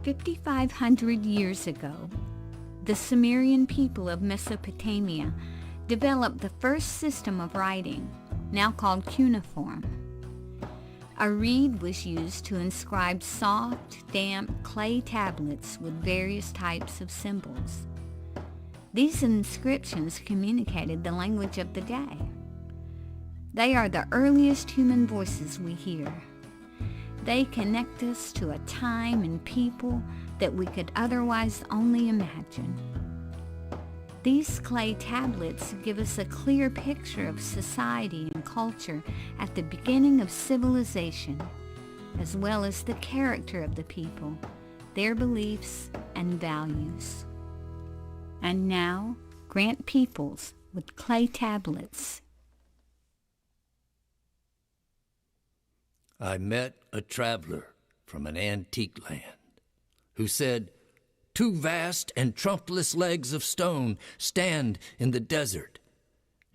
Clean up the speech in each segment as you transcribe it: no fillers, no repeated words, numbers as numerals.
5,500 years ago, the Sumerian people of Mesopotamia developed the first system of writing, now called cuneiform. A reed was used to inscribe soft, damp clay tablets with various types of symbols. These inscriptions communicated the language of the day. They are the earliest human voices we hear. They connect us to a time and people that we could otherwise only imagine. These clay tablets give us a clear picture of society and culture at the beginning of civilization, as well as the character of the people, their beliefs and values. And now, Grant Peeples with Clay Tablets. I met a traveler from an antique land who said, "Two vast and trunkless legs of stone stand in the desert.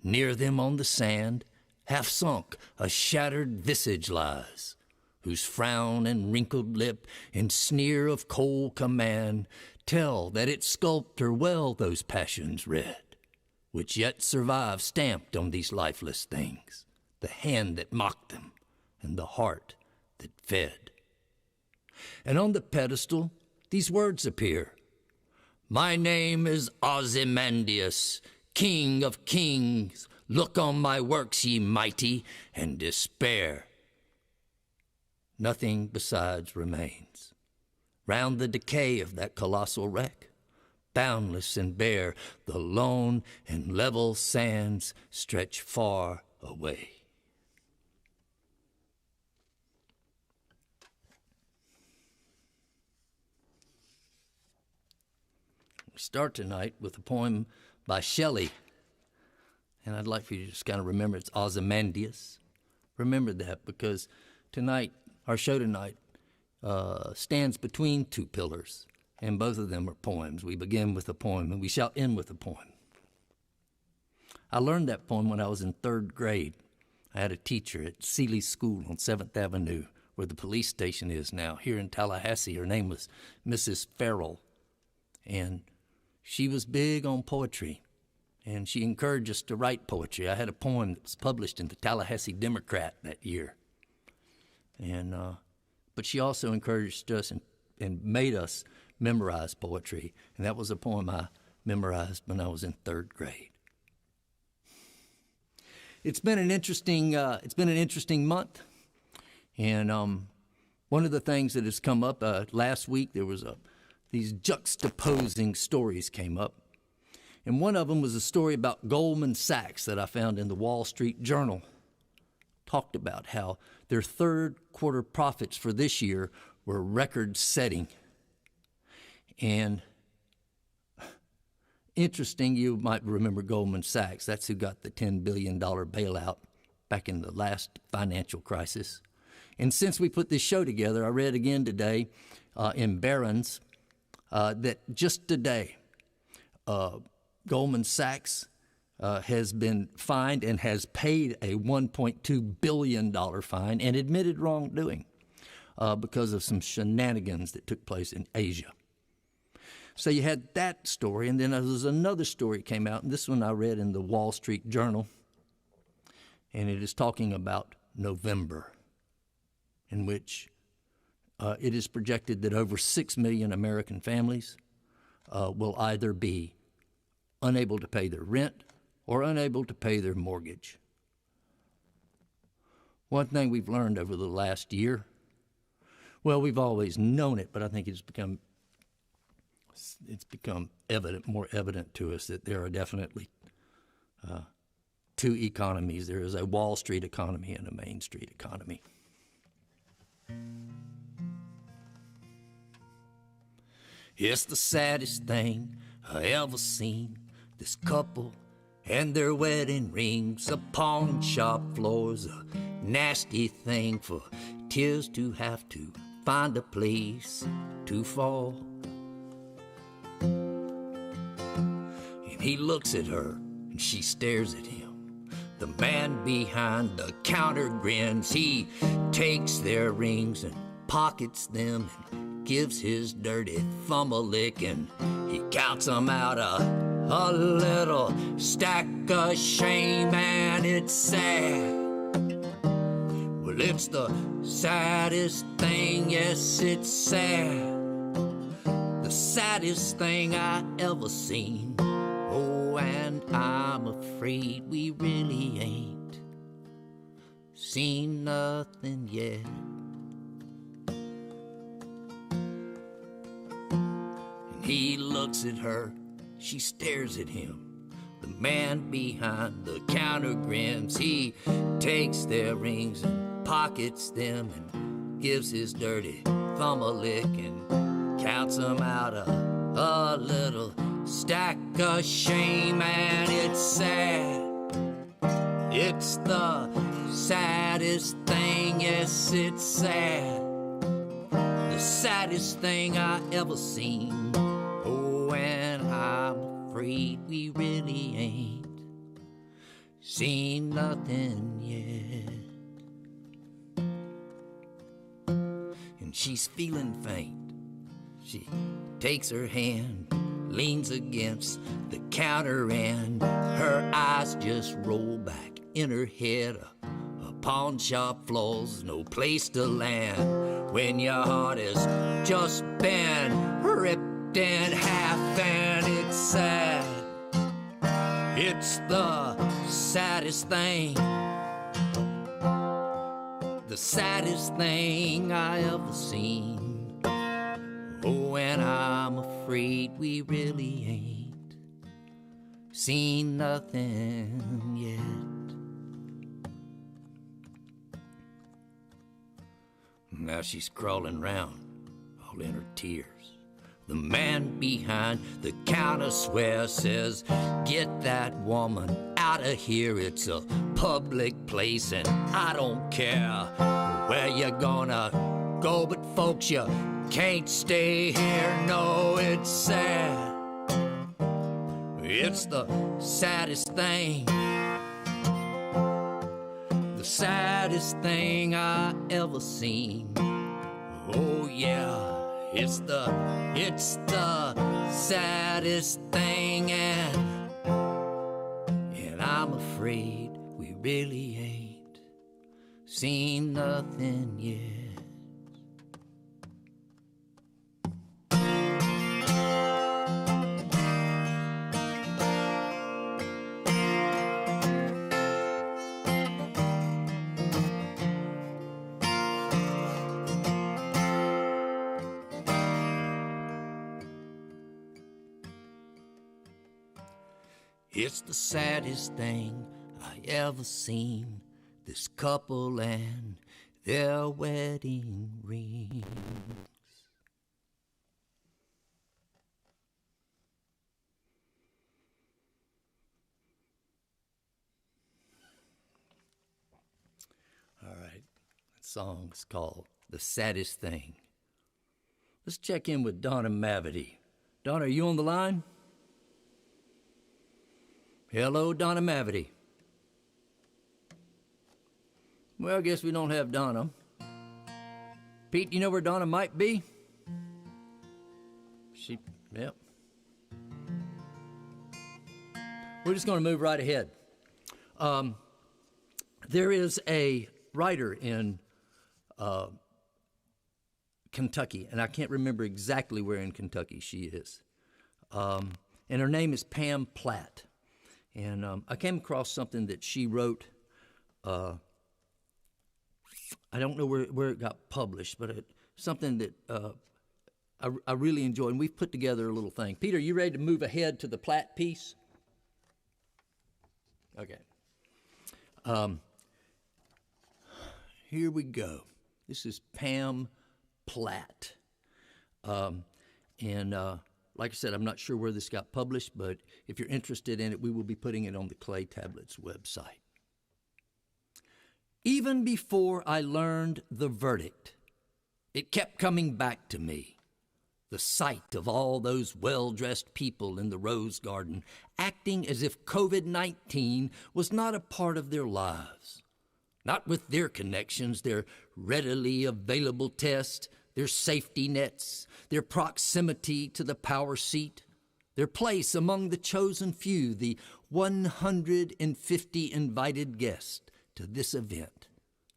Near them on the sand, half sunk, a shattered visage lies, whose frown and wrinkled lip and sneer of cold command tell that its sculptor well those passions read, which yet survive stamped on these lifeless things, the hand that mocked them, and the heart that fed. And on the pedestal these words appear, 'My name is Ozymandias, King of kings. Look on my works, ye mighty, and despair.' Nothing besides remains. Round the decay of that colossal wreck, boundless and bare, the lone and level sands stretch far away." We start tonight with a poem by Shelley, and I'd like for you to just kind of remember it's Ozymandias. Remember that, because tonight, our show tonight, stands between two pillars, and both of them are poems. We begin with a poem, and we shall end with a poem. I learned that poem when I was in third grade. I had a teacher at Seeley School on 7th Avenue, where the police station is now, here in Tallahassee. Her name was Mrs. Farrell, and she was big on poetry, and she encouraged us to write poetry. I had a poem that was published in the Tallahassee Democrat that year. And but she also encouraged us and made us memorize poetry, and that was a poem I memorized when I was in third grade. It's been an interesting month, and one of the things that has come up last week, there was these juxtaposing stories came up. And one of them was a story about Goldman Sachs that I found in the Wall Street Journal. Talked about how their third quarter profits for this year were record-setting. And interesting, you might remember Goldman Sachs. That's who got the $10 billion bailout back in the last financial crisis. And since we put this show together, I read again today in Barron's that just today, Goldman Sachs has been fined and has paid a $1.2 billion fine and admitted wrongdoing because of some shenanigans that took place in Asia. So you had that story, and then there was another story that came out, and this one I read in the Wall Street Journal, and it is talking about November, in which it is projected that over 6 million American families will either be unable to pay their rent or unable to pay their mortgage. One thing we've learned over the last year, well, we've always known it, but I think it's become more evident to us that there are definitely two economies. There is a Wall Street economy and a Main Street economy. It's the saddest thing I ever seen. This couple and their wedding rings. A pawn shop floor's a nasty thing for tears to have to find a place to fall. And he looks at her and she stares at him. The man behind the counter grins. He takes their rings and pockets them and gives his dirty thumb a licking. He counts 'em out a little stack of shame, and it's sad. Well, it's the saddest thing, yes, it's sad. The saddest thing I ever seen. Oh, and I'm afraid we really ain't seen nothing yet. And he looks at her, she stares at him. The man behind the counter grins. He takes their rings and pockets them and gives his dirty thumb a lick and counts 'em out a little stack of shame, and it's sad. It's the saddest thing, yes, it's sad. The saddest thing I ever seen. Oh, and I'm afraid we really ain't seen nothing yet. And she's feeling faint. She takes her hand, leans against the counter, and her eyes just roll back in her head. A pawn shop floor's no place to land when your heart has just been ripped in half, and it's sad. It's the saddest thing, the saddest thing I ever seen. Oh, and I'm afraid we really ain't seen nothing yet. Now she's crawling round, all in her tears. The man behind the counter swears, says, "Get that woman out of here. It's a public place, and I don't care where you're gonna go, but folks, you can't stay here." No, it's sad. It's the saddest thing, the saddest thing I ever seen. Oh yeah, it's the saddest thing, and I'm afraid we really ain't seen nothing yet. It's the saddest thing I ever seen, this couple and their wedding rings. All right, that song's called The Saddest Thing. Let's check in with Donna Mavity. Donna, are you on the line? Hello, Donna Mavity. Well, I guess we don't have Donna. Pete, you know where Donna might be? Yep. We're just going to move right ahead. There is a writer in Kentucky, and I can't remember exactly where in Kentucky she is. And her name is Pam Platt. And I came across something that she wrote. I don't know where it got published, but something that I really enjoy. And we've put together a little thing. Peter, you ready to move ahead to the Platt piece? Okay. Here we go. This is Pam Platt. Like I said, I'm not sure where this got published, but if you're interested in it, we will be putting it on the Clay Tablets website. Even before I learned the verdict, it kept coming back to me. The sight of all those well-dressed people in the Rose Garden acting as if COVID-19 was not a part of their lives. Not with their connections, their readily available tests, their safety nets, their proximity to the power seat, their place among the chosen few, the 150 invited guests to this event,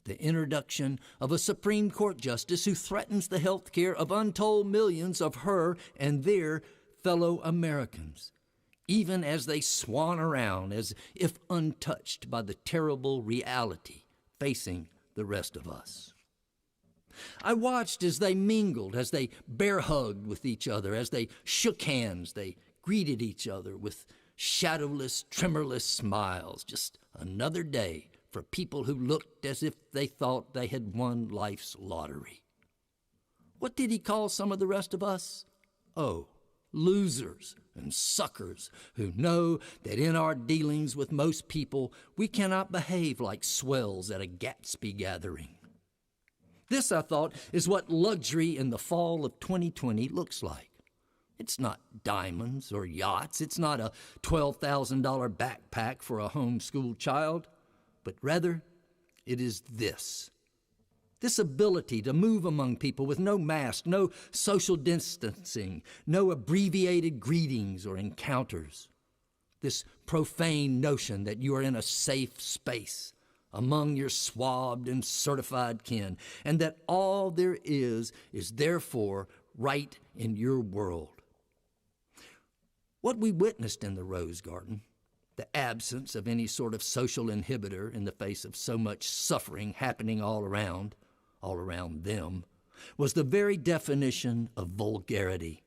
the introduction of a Supreme Court justice who threatens the health care of untold millions of her and their fellow Americans, even as they swan around as if untouched by the terrible reality facing the rest of us. I watched as they mingled, as they bear-hugged with each other, as they shook hands, they greeted each other with shadowless, tremorless smiles. Just another day for people who looked as if they thought they had won life's lottery. What did he call some of the rest of us? Oh, losers and suckers who know that in our dealings with most people, we cannot behave like swells at a Gatsby gathering. This, I thought, is what luxury in the fall of 2020 looks like. It's not diamonds or yachts. It's not a $12,000 backpack for a homeschooled child, but rather it is this ability to move among people with no mask, no social distancing, no abbreviated greetings or encounters. This profane notion that you are in a safe space among your swabbed and certified kin, and that all there is therefore right in your world. What we witnessed in the Rose Garden, the absence of any sort of social inhibitor in the face of so much suffering happening all around them, was the very definition of vulgarity,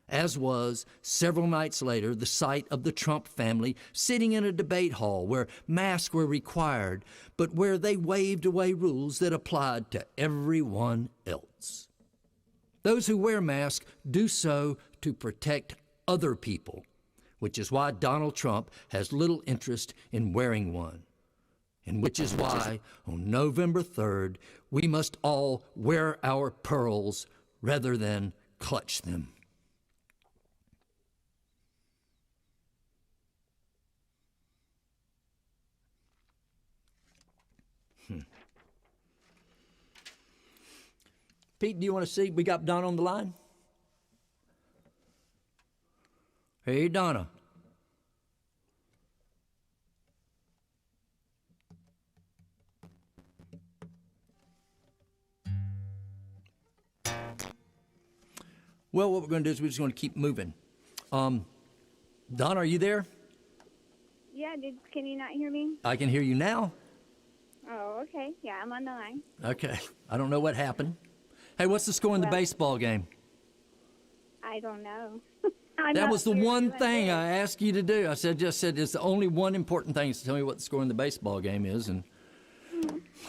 as was, several nights later, the sight of the Trump family sitting in a debate hall where masks were required, but where they waved away rules that applied to everyone else. Those who wear masks do so to protect other people, which is why Donald Trump has little interest in wearing one, and which is why on November 3rd, we must all wear our pearls rather than clutch them. Pete, do you want to see? We got Donna on the line? Hey, Donna. Well, what we're going to do is we're just going to keep moving. Donna, are you there? Yeah, can you not hear me? I can hear you now. Oh, okay. Yeah, I'm on the line. Okay. I don't know what happened. Hey, what's the score in the baseball game? I don't know. That was the one thing I asked you to do. I just said it's the only one important thing is to tell me what the score in the baseball game is. And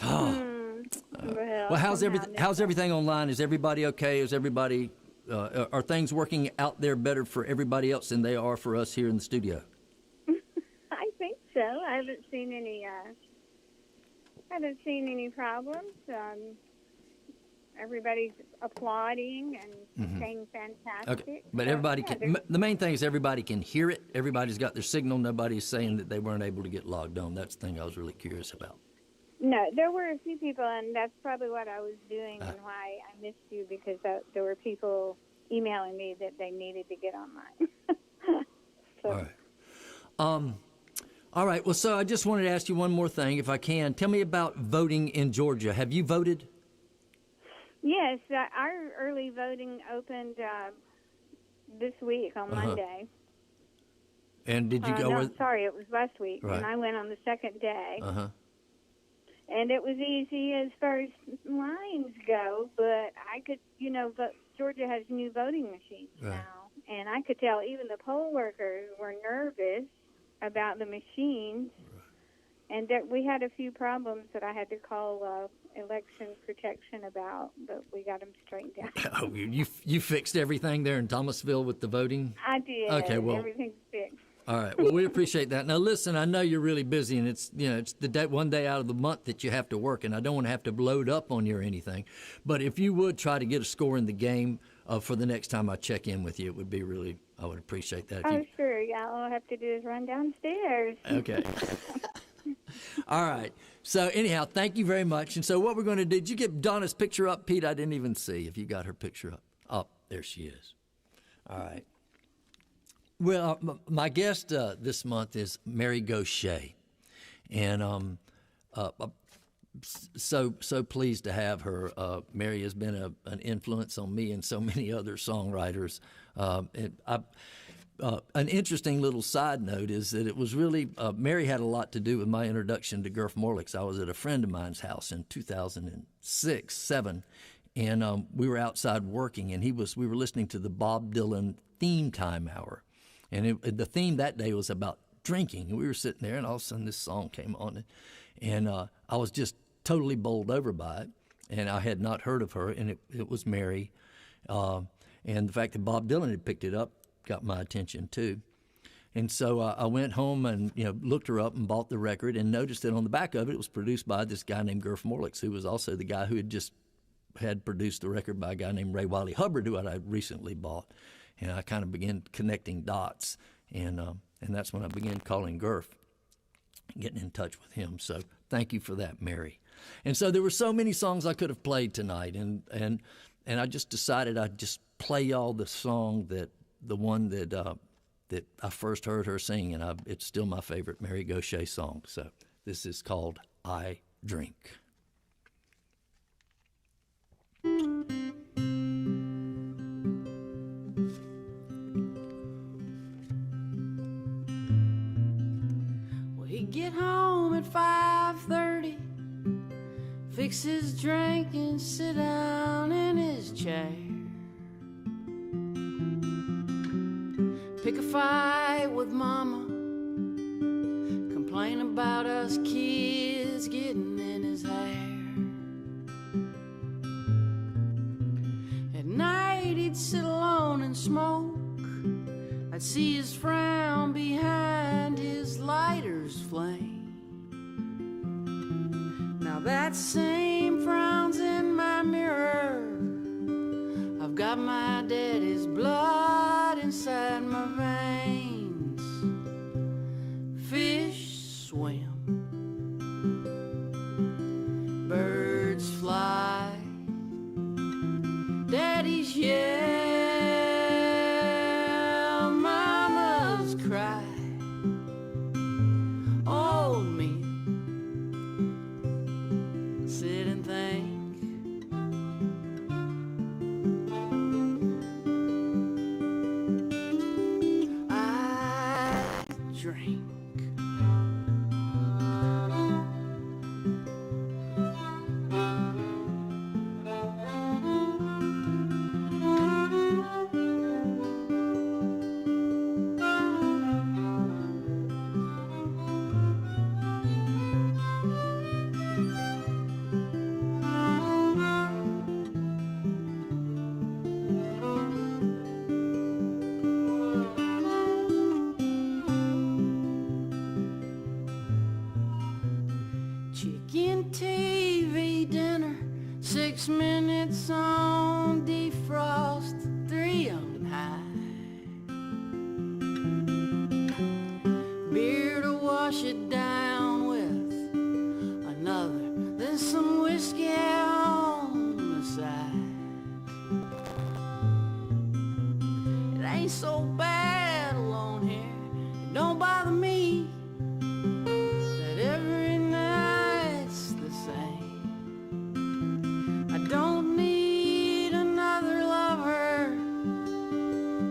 well, how's everything online? Is everybody okay? Is everybody are things working out there better for everybody else than they are for us here in the studio? I think so. I haven't seen any problems. Everybody's applauding and saying fantastic. Okay, but everybody can. The main thing is everybody can hear it. Everybody's got their signal. Nobody's saying that they weren't able to get logged on. That's the thing I was really curious about. No, there were a few people, and that's probably what I was doing and why I missed you, because there were people emailing me that they needed to get online. So. All right. All right. Well, so I just wanted to ask you one more thing, if I can. Tell me about voting in Georgia. Have you voted? Yes, our early voting opened this week on Monday. And did you go? No, sorry, it was last week, right. And I went on the second day. And it was easy as far as lines go, but I could, but Georgia has new voting machines now. And I could tell even the poll workers were nervous about the machines. And that we had a few problems that I had to call election protection about, but we got them straightened out. Oh, you fixed everything there in Thomasville with the voting? I did. Okay, well, everything's fixed. All right. Well, we appreciate that. Now, listen, I know you're really busy, and it's the day, one day out of the month that you have to work, and I don't want to have to load up on you or anything. But if you would try to get a score in the game for the next time I check in with you, it would be I would appreciate that. Oh, sure. Yeah, all I have to do is run downstairs. Okay. All right. So anyhow, thank you very much. And so what we're going to do, did you get Donna's picture up, Pete? I didn't even see if you got her picture up. Oh, there she is. All right. Well, my guest this month is Mary Gauthier. And so pleased to have her. Mary has been an influence on me and so many other songwriters. An interesting little side note is that it was really, Mary had a lot to do with my introduction to Gurf Morlich's. I was at a friend of mine's house in 2006, 7, and we were outside working, and we were listening to the Bob Dylan Theme Time Hour. And the theme that day was about drinking. And we were sitting there, and all of a sudden this song came on, and I was just totally bowled over by it, and I had not heard of her, and it was Mary. And the fact that Bob Dylan had picked it up got my attention too. And so I went home and looked her up and bought the record, and noticed that on the back of it, it was produced by this guy named Gurf Morlich, who was also the guy who had produced the record by a guy named Ray Wiley Hubbard, who I recently bought. And I kind of began connecting dots, and that's when I began calling Gurf, getting in touch with him. So thank you for that, Mary. And so there were so many songs I could have played tonight, and I just decided I'd just play y'all the one that I first heard her sing, and it's still my favorite Mary Gauthier song. So this is called I Drink. He'd get home at 5:30, fix his drink and sit down in his chair. Pick a fight with mama, complain about us kids getting in his hair. At night he'd sit alone and smoke. I'd see his frown behind his lighter's flame. Now that same frown's in my mirror. I've got my daddy's blood inside my veins. Fish swim, birds fly, daddy's yell, mama's cry. Old men sit and think. I drink. Chicken TV dinner, 6 minutes on defrost, 3 on high. Beer to wash it down with, another, then some whiskey on the side. It ain't so bad alone here, it don't bother me. Don't need another lover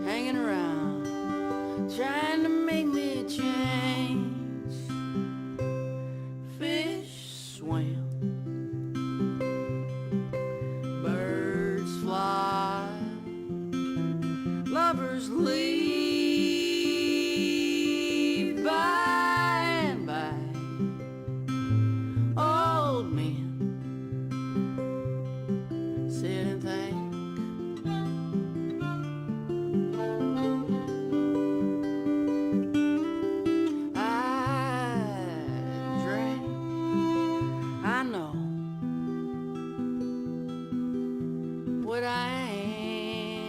hanging around trying to make me change. Fish swim, birds fly, lovers leave by and by. Old men sit and think. I drink. I know what I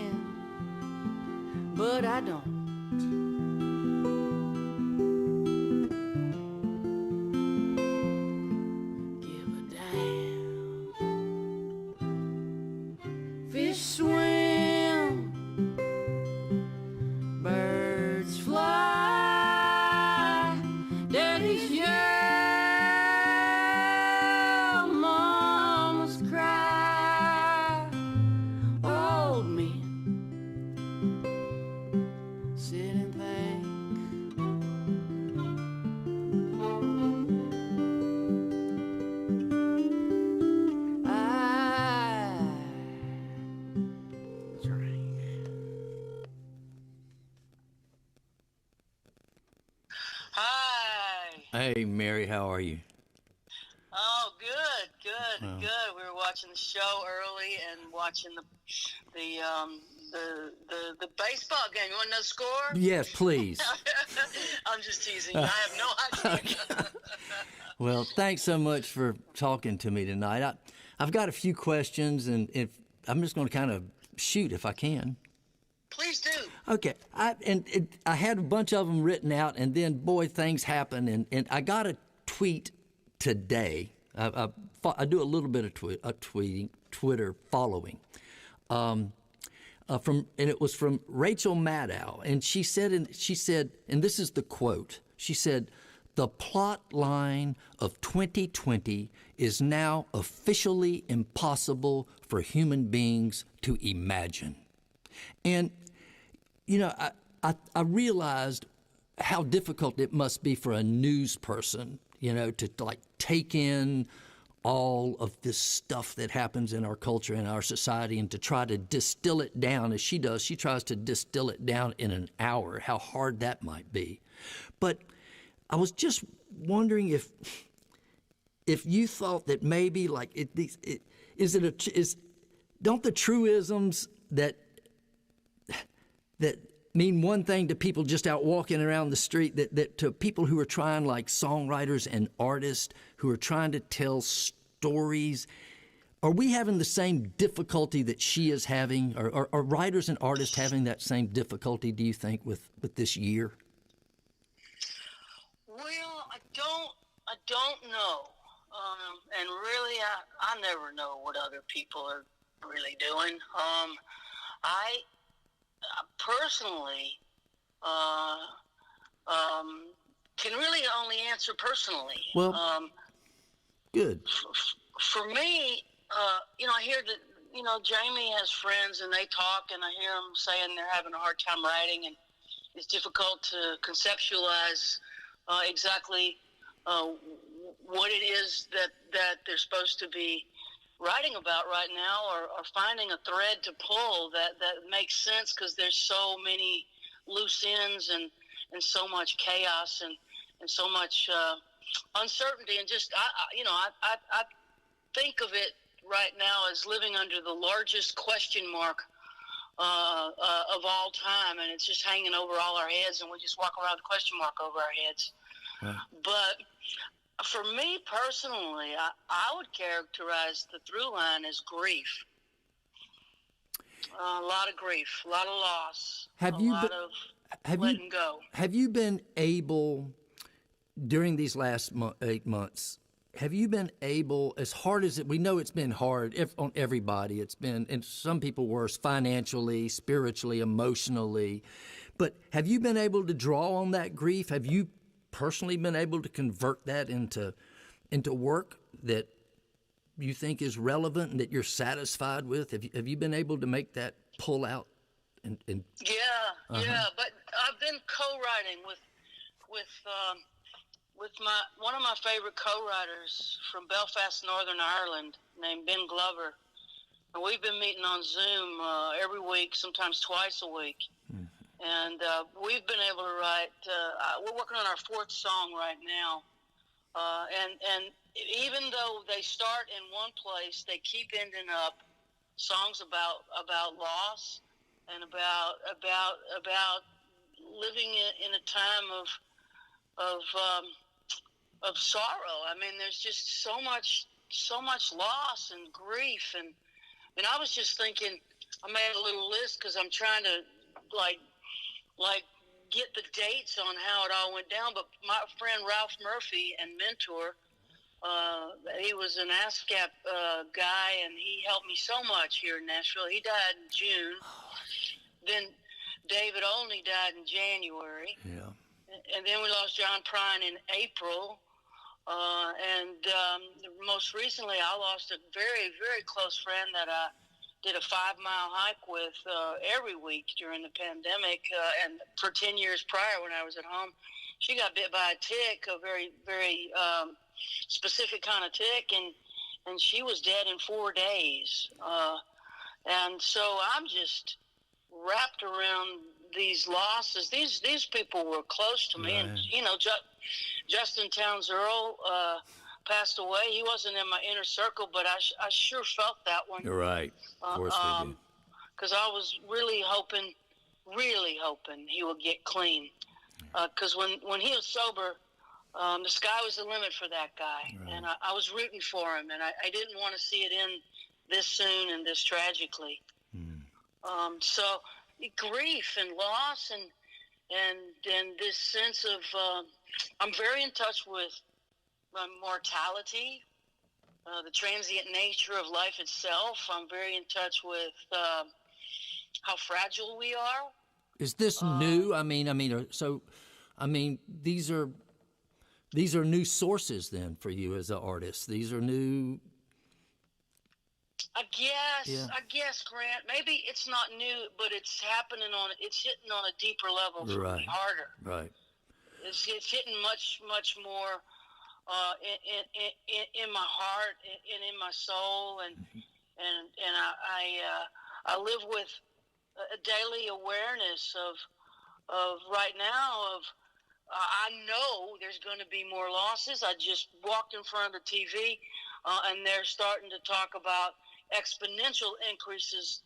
am, but I don't. daddies yell, mamas cry, old men sit and think. I drink. Hi. Hey, Mary, how are you? Oh, good. We were watching the show early and watching the baseball game. You want to know the score? Yes, please. I'm just teasing you. I have no idea. Well, thanks so much for talking to me tonight. I've got a few questions, and I'm just going to kind of shoot if I can. Please do. Okay. I had a bunch of them written out, and then, boy, things happen. And I got a tweet today. I do a little bit of Twitter following. And it was from Rachel Maddow, and she said, and this is the quote. She said, "The plot line of 2020 is now officially impossible for human beings to imagine." And, I realized how difficult it must be for a news person, to like take in all of this stuff that happens in our culture and our society and to try to distill it down as she does. She tries to distill it down in an hour, how hard that might be. But I was just wondering if you thought that maybe like don't the truisms that mean one thing to people just out walking around the street, that to people who are trying, like songwriters and artists who are trying to tell stories, are we having the same difficulty that she is having? Are writers and artists having that same difficulty, do you think, with this year? Well, I don't know. And really, I never know what other people are really doing. I personally can really only answer personally. Well, good. For me, I hear that, Jamie has friends and they talk, and I hear them saying they're having a hard time writing, and it's difficult to conceptualize exactly what it is that they're supposed to be writing about right now, or finding a thread to pull that makes sense, because there's so many loose ends and so much chaos and so much uncertainty, and just I think of it right now as living under the largest question mark of all time, and it's just hanging over all our heads, and we just walk around with a question mark over our heads. Right. But for me personally, I would characterize the through line as grief. A lot of grief, a lot of loss, letting go. Have you been able, during these last 8 months, have you been able, as hard as we know it's been hard on everybody, it's been, and some people worse, financially, spiritually, emotionally, but have you been able to draw on that grief? Have you personally been able to convert that into work that you think is relevant and that you're satisfied with? Have you been able to make that pull out? Yeah, but I've been co-writing with one of my favorite co-writers from Belfast, Northern Ireland, named Ben Glover. And we've been meeting on Zoom every week, sometimes twice a week. And we've been able to write, we're working on our fourth song right now. And even though they start in one place, they keep ending up songs about loss and about living in a time of sorrow. I mean, there's just so much loss and grief. And I was just thinking, I made a little list because I'm trying to like get the dates on how it all went down. But my friend Ralph Murphy and mentor, he was an ASCAP guy, and he helped me so much here in Nashville. He died in June. Then David Olney died in January. Yeah. and then we lost John Prine in April. Most recently, I lost a very, very close friend that I did a 5-mile hike with every week during the pandemic. And for 10 years prior, when I was at home, she got bit by a tick, a very, very specific kind of tick, and she was dead in 4 days. And so I'm just wrapped around these losses. These people were close to me, and Justin Towns Earl passed away. He wasn't in my inner circle, but I sure felt that one. You're right. Of course we do. Because I was really hoping he would get clean. Because when he was sober, the sky was the limit for that guy, right. And I was rooting for him, and I didn't want to see it end this soon and this tragically. So grief and loss and this sense of I'm very in touch with mortality, the transient nature of life itself. I'm very in touch with how fragile we are. Is this new? These are new sources then for you as an artist. These are new. I guess, Grant. Maybe it's not new, but it's hitting on a deeper level for me, harder. Right. It's hitting much more in my heart and in my soul, and I live with a daily awareness of right now of I know there's going to be more losses. I just walked in front of the TV, and they're starting to talk about exponential increases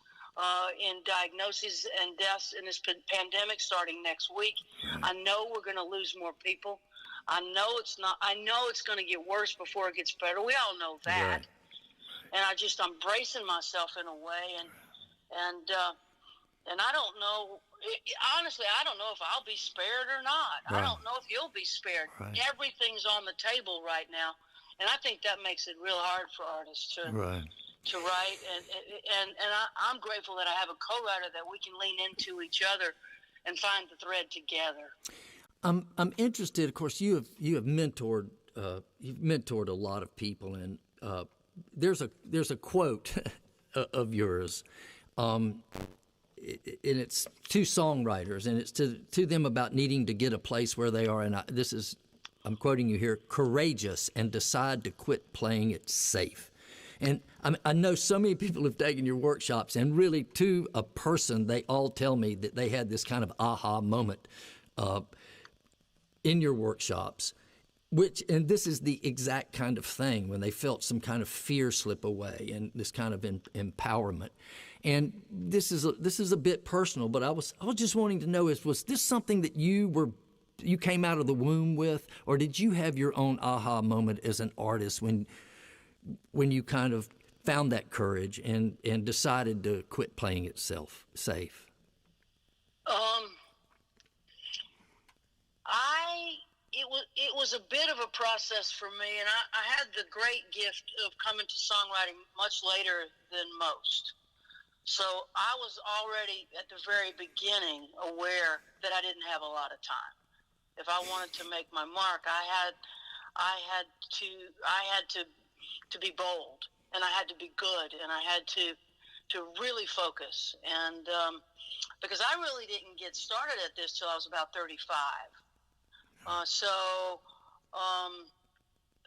in diagnoses and deaths in this pandemic starting next week. I know we're going to lose more people. I know it's going to get worse before it gets better. We all know that. And I'm bracing myself in a way, and I don't know. Honestly, I don't know if I'll be spared or not. Right. I don't know if you'll be spared. Right. Everything's on the table right now, and I think that makes it real hard for artists to write. And I'm grateful that I have a co-writer that we can lean into each other and find the thread together. I'm interested. Of course, you have mentored a lot of people, and there's a quote of yours. And it's to songwriters, and it's to them about needing to get a place where they are. And I'm quoting you here: courageous and decide to quit playing it safe. And I know so many people have taken your workshops, and really to a person, they all tell me that they had this kind of aha moment in your workshops, and this is the exact kind of thing when they felt some kind of fear slip away and this kind of empowerment. And this is a bit personal, but I was just wanting to know, was this something that you came out of the womb with, or did you have your own aha moment as an artist when you kind of found that courage and decided to quit playing it safe? It was a bit of a process for me, and I had the great gift of coming to songwriting much later than most. So I was already at the very beginning aware that I didn't have a lot of time. If I wanted to make my mark, I had to be bold, and I had to be good, and I had to really focus. And because I really didn't get started at this till I was about 35.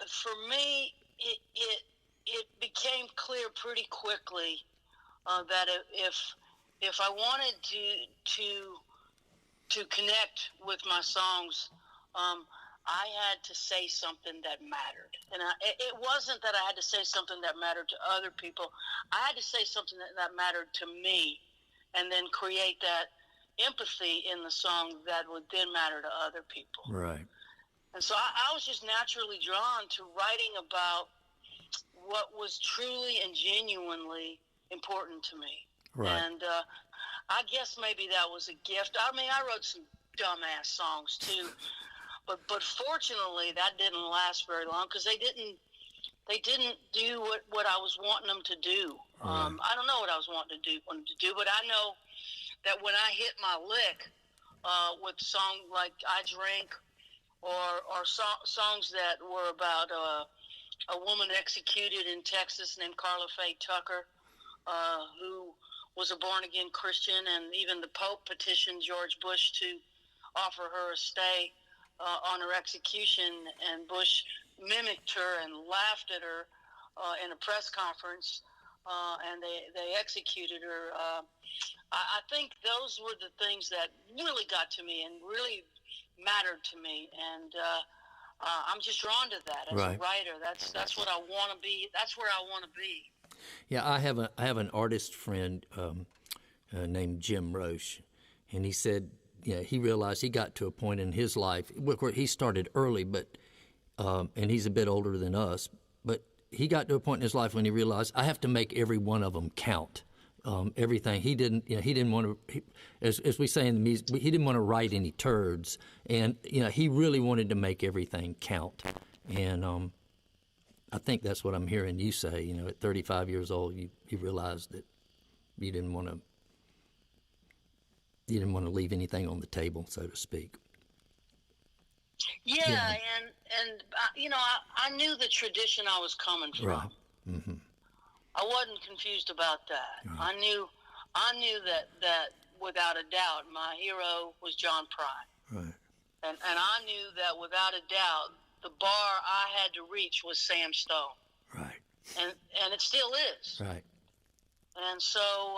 For me, it became clear pretty quickly that if I wanted to connect with my songs, I had to say something that mattered. And it wasn't that I had to say something that mattered to other people. I had to say something that mattered to me, and then create that empathy in the song that would then matter to other people. Right. And so I was just naturally drawn to writing about what was truly and genuinely important to me. Right. And I guess maybe that was a gift. I mean, I wrote some dumbass songs too, but fortunately that didn't last very long because they didn't do what I was wanting them to do. Right. I don't know what I was wanting to do, but I know that when I hit my lick, with songs like I Drink, or songs that were about a woman executed in Texas named Carla Faye Tucker, who was a born-again Christian, and even the Pope petitioned George Bush to offer her a stay on her execution, and Bush mimicked her and laughed at her in a press conference, and they executed her. I think those were the things that really got to me and really mattered to me, and I'm just drawn to that as a writer. That's what I want to be. That's where I want to be. Yeah, I have an artist friend named Jim Roche, and he said, he realized he got to a point in his life where he started early, but and he's a bit older than us, but he got to a point in his life when he realized I have to make every one of them count. Everything he didn't want to, as we say in the music, he didn't want to write any turds, and he really wanted to make everything count, and I think that's what I'm hearing you say. At 35 years old, you realized that you didn't want to leave anything on the table, so to speak. Yeah, and I knew the tradition I was coming from. Right. Mm-hmm. I wasn't confused about that. Right. I knew that without a doubt, my hero was John Prine. Right. And I knew that without a doubt, the bar I had to reach was Sam Stone. Right. And it still is. Right. And so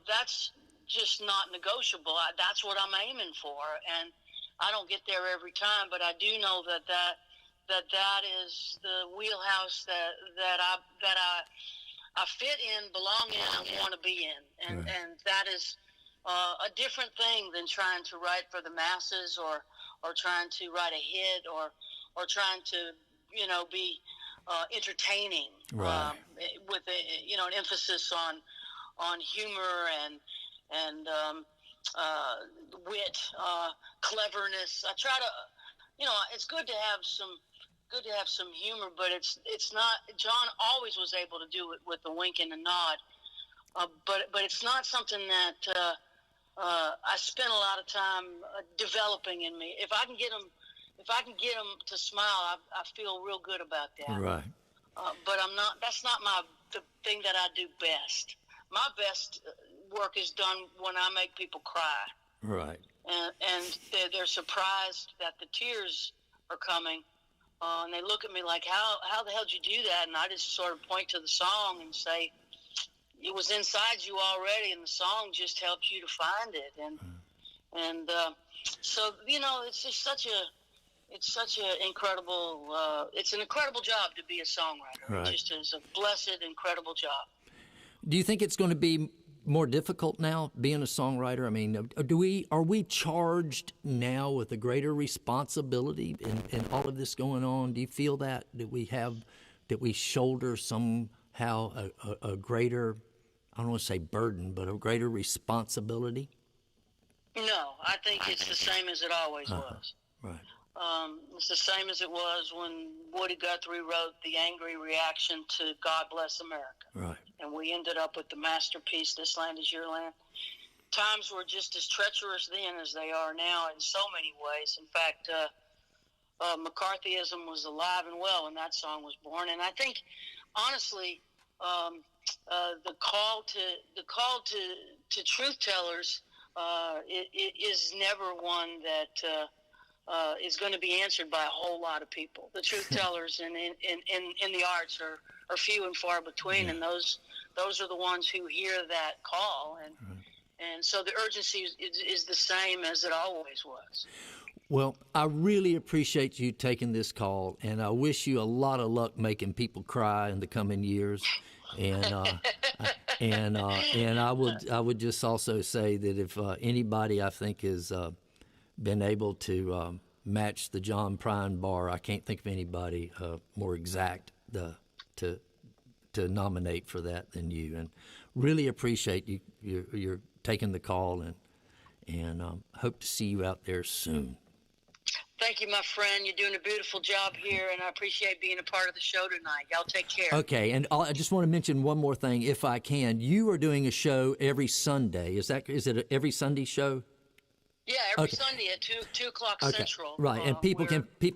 that's just not negotiable. That's what I'm aiming for. And I don't get there every time, but I do know that is the wheelhouse that I fit in, belong in, and want to be in. And that is a different thing than trying to write for the masses or trying to write a hit or trying to, be entertaining, right. With an emphasis on humor and wit, cleverness. I try to, it's good to have some humor, but it's not. John always was able to do it with a wink and a nod, but it's not something that I spent a lot of time developing in me. If I can get them to smile, I feel real good about that. Right. But that's not the thing that I do best. My best work is done when I make people cry. Right. And they're surprised that the tears are coming. And they look at me like, how the hell did you do that? And I just sort of point to the song and say, it was inside you already, and the song just helps you to find it. And so, it's just such an incredible, it's an incredible job to be a songwriter. Right. It just is a blessed, incredible job. Do you think it's going to be more difficult now being a songwriter? I mean, are we charged now with a greater responsibility in all of this going on? Do you feel that we shoulder somehow a greater, I don't want to say burden, but a greater responsibility? No, I think it's the same as it always was. Right. It's the same as it was when Woody Guthrie wrote the angry reaction to God Bless America. Right. And we ended up with the masterpiece, This Land Is Your Land. Times were just as treacherous then as they are now in so many ways. In fact, McCarthyism was alive and well when that song was born. And I think, honestly, the call to truth tellers is never one that is going to be answered by a whole lot of people. The truth tellers in the arts are few and far between, and those are the ones who hear that call, and so the urgency is the same as it always was. Well, I really appreciate you taking this call, and I wish you a lot of luck making people cry in the coming years. And I would just also say that if anybody I think has been able to match the John Prine bar, I can't think of anybody more exact to nominate for that than you. And really appreciate you're taking the call, and hope to see you out there soon. Thank you, my friend. You're doing a beautiful job here, and I appreciate being a part of the show tonight. Y'all take care. Okay, and I just want to mention one more thing, if I can. You are doing a show every Sunday. Is it every Sunday show? Yeah, every Okay. Sunday at 2 o'clock Okay. Central. Right, and people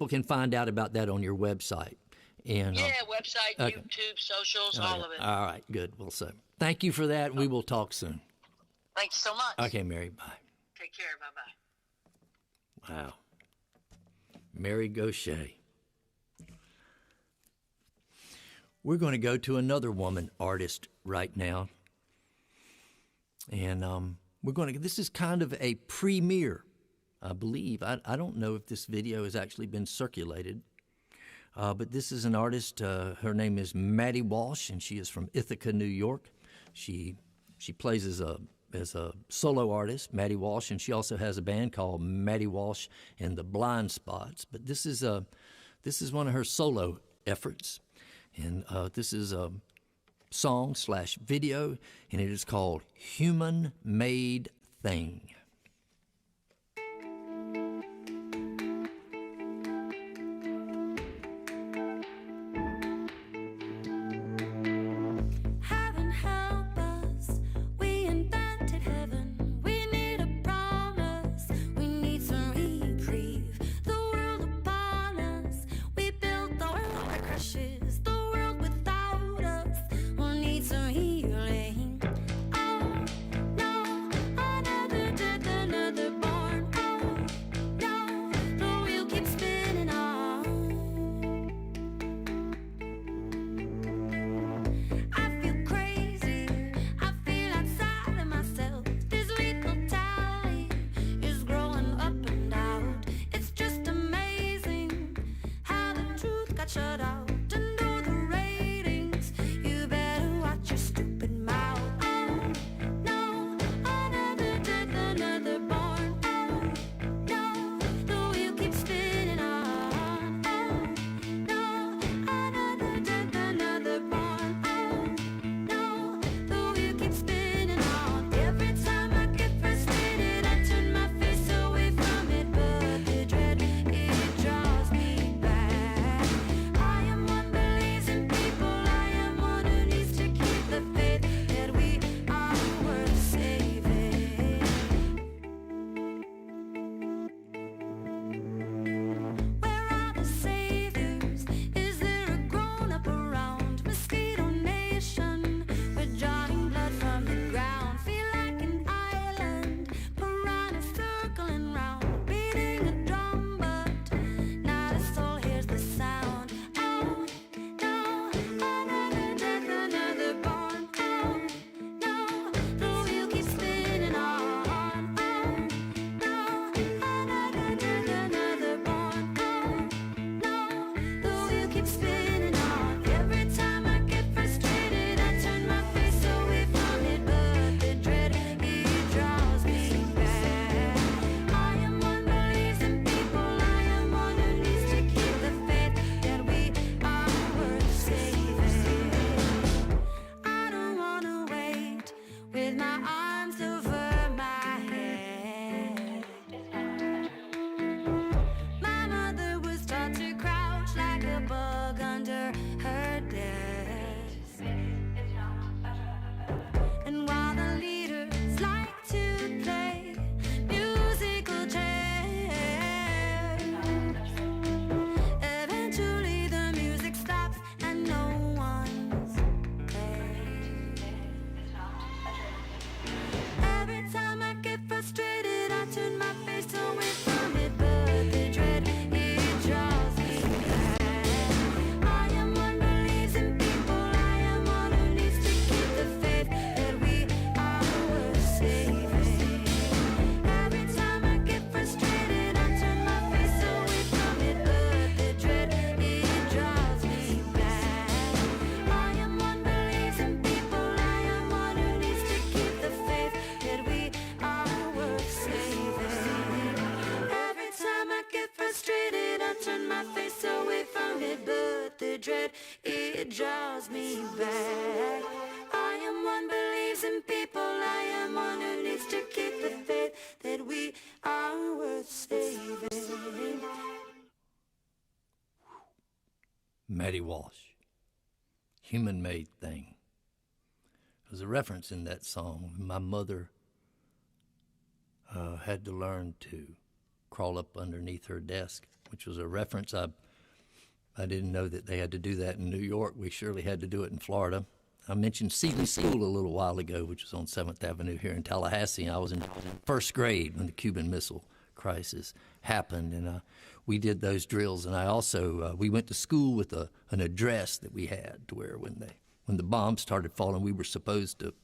can find out about that on your website. And Yeah, website, okay. YouTube, socials, all of it. All right, good. Well, so thank you for that. We will talk soon. Thanks so much. Okay, Mary. Bye. Take care. Bye-bye. Wow. Mary Gauthier. We're going to go to another woman artist right now. And this is kind of a premiere, I believe. I don't know if this video has actually been circulated. But this is an artist. Her name is Maddie Walsh, and she is from Ithaca, New York. She plays as a solo artist, Maddie Walsh, and she also has a band called Maddie Walsh and the Blind Spots. But this is one of her solo efforts, and this is a song/video, and it is called "Human Made Thing." Heaven help us, we invented heaven. We need a promise, we need some reprieve. The world upon us, we built the world that crushes. The world without us will need some healing. Oh no, another death, another born. Oh no, the wheel keeps spinning on. I feel crazy, I feel outside of myself. This lethal tally is growing up and out. It's just amazing how the truth got shut out. And all the ratings, you better watch your stupid mouth. Oh no, another death, another born. Oh no, the wheel keeps spinning on. Oh no, another death, another born. Oh no, the wheel keeps spinning on. Every time I get frustrated, I turn my face away from it, but the dread, it draws me back. I am one believes in people, I am one who needs to keep the faith that we are worth saving. Where are the saviors? Is there a grown-up around? Mosquito Nation, we're drawing blood from the ground. Feel like an island, piranha circling round, beating a drum, but not a soul hears the sound. Oh no, another death, another born. Oh no, the wheel keeps spinning on. Oh no, another death, another born. Oh no, the wheel keeps spinning on. Every time I get frustrated, I turn my face away from it, but the dread, it draws me back. I am one believes in people, I am one who needs to keep the faith that we are worth saving. I don't wanna wait with my arms over my head. My mother was taught to crouch like a bug under her desk. And while the leaders like to play musical chairs, eventually the music stops and no one's there. Every time I get frustrated, I turn my face away from it, but the dread, it draws me back. I am one believes in people, I am one who needs to keep the faith that we are worth saving. Every time I get frustrated, I turn my face away from it, but the dread, it draws me back. I am one believes in people, I am one who needs to keep the faith that we are worth saving. Every time I get frustrated, I turn my face away from it, but the dread, it draws me back. I am one believes in people, I am one who needs to keep the faith that we are worth saving. Maddie Walsh, "Human Made Thing." There's a reference in that song. My mother, had to learn to crawl up underneath her desk, which was a reference. I didn't know that they had to do that in New York. We surely had to do it in Florida. I mentioned Seeley School a little while ago, which was on 7th Avenue here in Tallahassee. I was in first grade when the Cuban Missile Crisis happened, and we did those drills. And I also, we went to school with an address that we had to where when the bombs started falling, we were supposed to,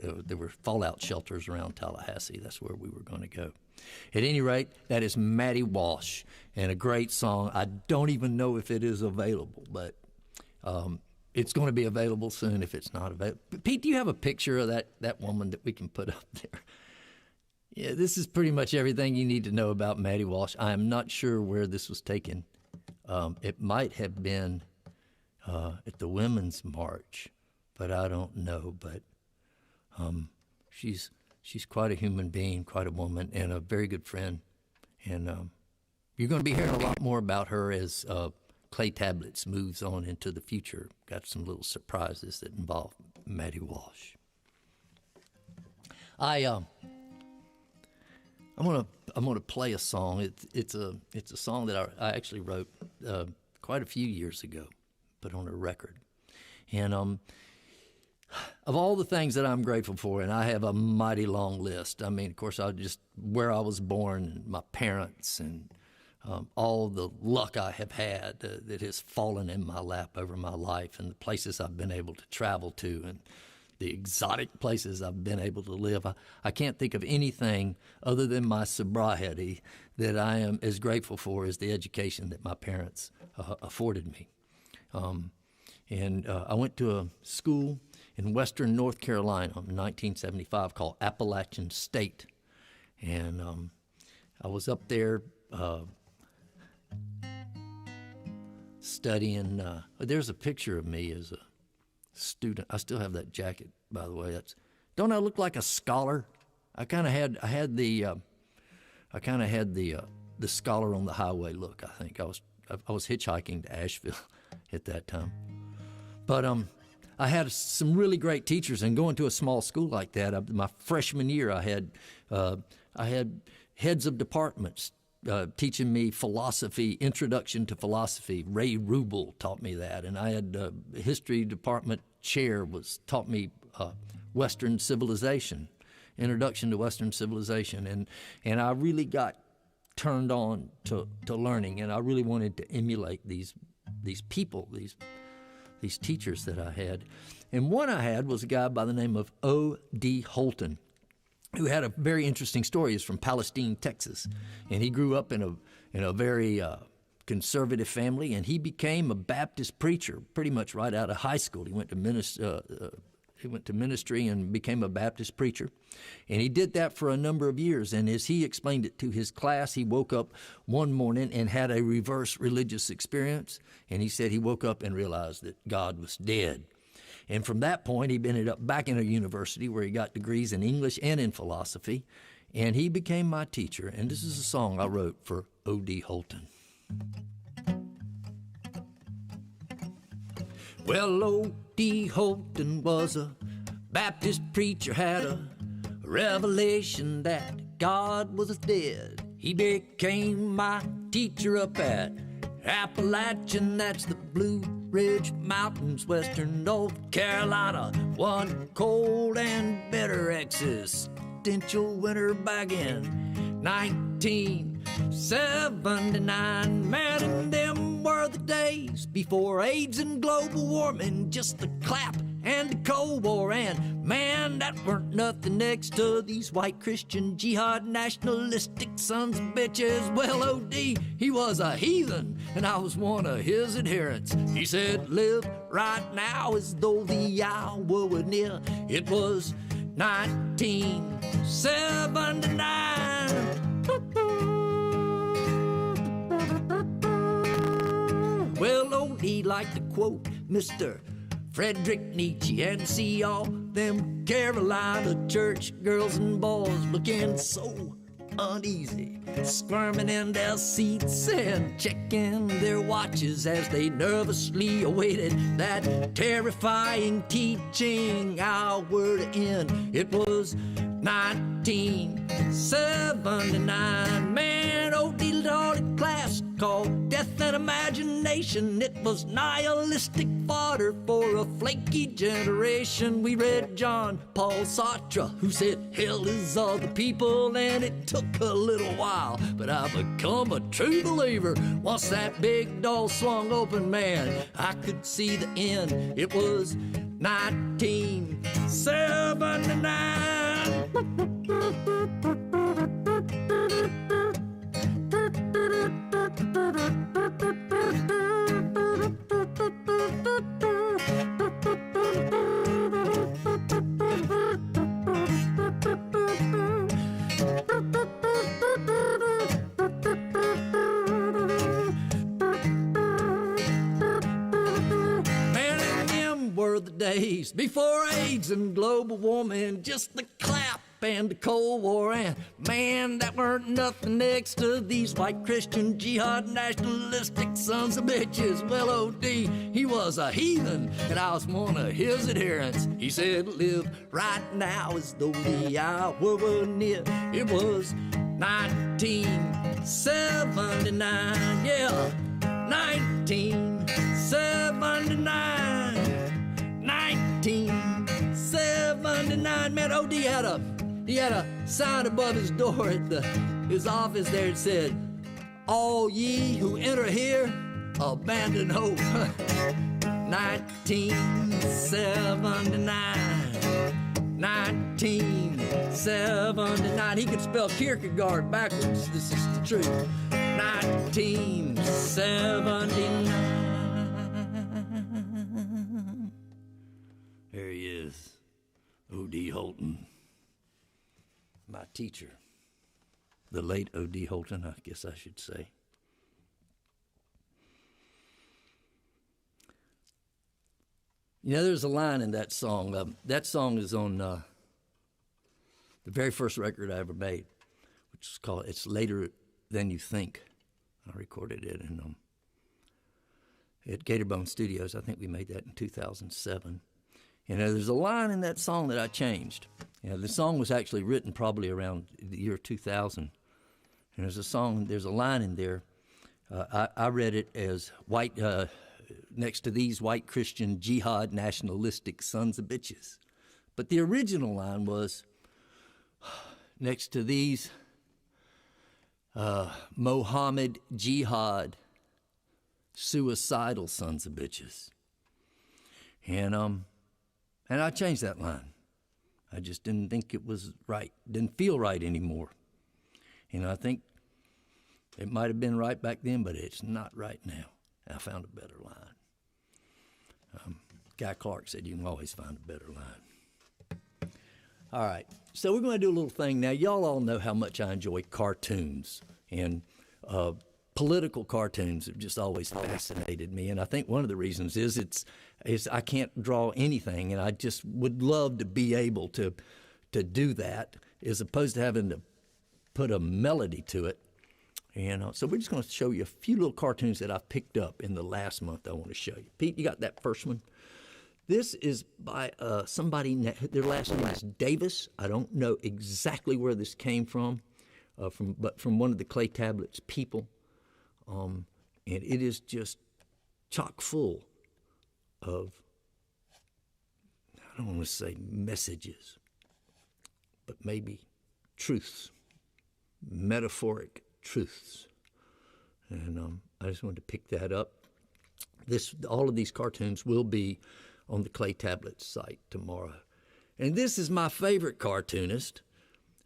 there were fallout shelters around Tallahassee. That's where we were going to go. At any rate, that is Maddie Walsh, and a great song. I don't even know if it is available, but it's going to be available soon if it's not available. Pete, do you have a picture of that woman that we can put up there? Yeah, this is pretty much everything you need to know about Maddie Walsh. I am not sure where this was taken. It might have been at the Women's March, but I don't know. But she's quite a human being, quite a woman, and a very good friend. And you're going to be hearing a lot more about her as Clay Tablets moves on into the future. Got some little surprises that involve Maddie Walsh. I'm gonna play a song. It's a song that I actually wrote quite a few years ago, put on a record. And of all the things that I'm grateful for, and I have a mighty long list. I mean, of course, where I was born, and my parents, and all the luck I have had that has fallen in my lap over my life, and the places I've been able to travel to, and the exotic places I've been able to live. I can't think of anything other than my sobriety that I am as grateful for as the education that my parents afforded me. I went to a school in western North Carolina in 1975 called Appalachian State. And I was up there studying. There's a picture of me as a student. I still have that jacket, by the way. Don't I look like a scholar? I kind of had the scholar on the highway look. I think I was hitchhiking to Asheville at that time. But I had some really great teachers, and going to a small school like that, my freshman year, I had heads of departments teaching me philosophy, introduction to philosophy. Ray Rubel taught me that, and I had a history department chair taught me Western civilization, introduction to Western civilization, and I really got turned on to learning, and I really wanted to emulate these people, these teachers that I had. And one I had was a guy by the name of O.D. Holton, who had a very interesting story. He's from Palestine, Texas, and he grew up in a very conservative family, and he became a Baptist preacher pretty much right out of high school. He went to ministry and became a Baptist preacher, and he did that for a number of years. And as he explained it to his class, he woke up one morning and had a reverse religious experience, and he said he woke up and realized that God was dead. And from that point, he ended up back in a university where he got degrees in English and in philosophy, and he became my teacher. And this is a song I wrote for O.D. Holton. Well, O.D. Holton was a Baptist preacher, had a revelation that God was dead. He became my teacher up at Appalachian, that's the Blue Ridge Mountains, western North Carolina. One cold and bitter existential winter back in 1979. Man, and them were the days before AIDS and global warming, just the clap and the Cold War. And man, that weren't nothing next to these white Christian jihad nationalistic sons of bitches. Well, O.D., he was a heathen, and I was one of his adherents. He said, live right now as though the hour were near. It was 1979. Well, O.D. liked to quote Mr. Friedrich Nietzsche and see all them Carolina church girls and boys looking so uneasy, squirming in their seats and checking their watches as they nervously awaited that terrifying teaching hour to end. It was 1979. 1979. Man, old deal taught a class called Death and Imagination. It was nihilistic fodder for a flaky generation. We read John Paul Sartre, who said hell is all the people, and it took a little while, but I become a true believer. Once that big door swung open, man, I could see the end. It was 1979. Days before AIDS and global warming, just the clap and the Cold War, and man, that weren't nothing next to these white Christian jihad nationalistic sons of bitches. Well, O.D., he was a heathen, and I was one of his adherents. He said, live right now as though the hour were near. It was 1979, yeah, 1979. 1979, man, O.D. had a sign above his door at his office there. It said, all ye who enter here, abandon hope. 1979, 1979. He could spell Kierkegaard backwards. This is the truth. 1979. There he is, O.D. Holton, my teacher, the late O.D. Holton, I guess I should say. You know, there's a line in that song. That song is on the very first record I ever made, which is called It's Later Than You Think. I recorded it at Gatorbone Studios. I think we made that in 2007. You know, there's a line in that song that I changed. You know, the song was actually written probably around the year 2000. And there's a line in there. I read it as white, next to these white Christian jihad nationalistic sons of bitches. But the original line was, next to these Mohammed jihad suicidal sons of bitches. And I changed that line. I just didn't think it was right. Didn't feel right anymore. I think it might have been right back then, but it's not right now. I found a better line. Guy Clark said you can always find a better line. All right, so we're going to do a little thing now. Y'all all know how much I enjoy cartoons, and political cartoons have just always fascinated me. And I think one of the reasons is I can't draw anything, and I just would love to be able to do that, as opposed to having to put a melody to it. So we're just going to show you a few little cartoons that I've picked up in the last month I want to show you. Pete, you got that first one? This is by somebody, their last name is Davis. I don't know exactly where this came from, but from one of the clay tablets, People. And it is just chock full of, I don't want to say messages, but maybe truths, metaphoric truths. And I just wanted to pick that up. All of these cartoons will be on the Clay Tablets site tomorrow. And this is my favorite cartoonist.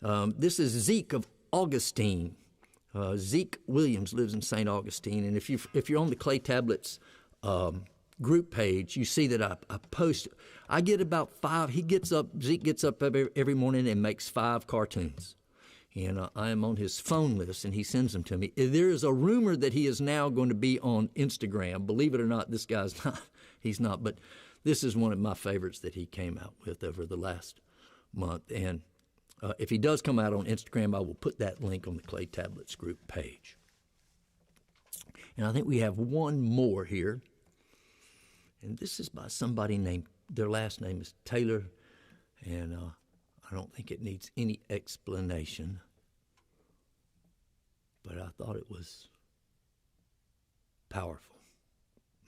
This is Zeke of Augustine. Zeke Williams lives in St. Augustine, and if you're on the Clay Tablets group page, you see that I post. I get about 5. Zeke gets up every morning and makes 5 cartoons, and I am on his phone list, and he sends them to me. There is a rumor that he is now going to be on Instagram. Believe it or not, this guy's not. He's not, but this is one of my favorites that he came out with over the last month, and if he does come out on Instagram, I will put that link on the Clay Tablets group page. And I think we have one more here. And this is by somebody named, their last name is Taylor. And I I don't think it needs any explanation, but I thought it was powerful,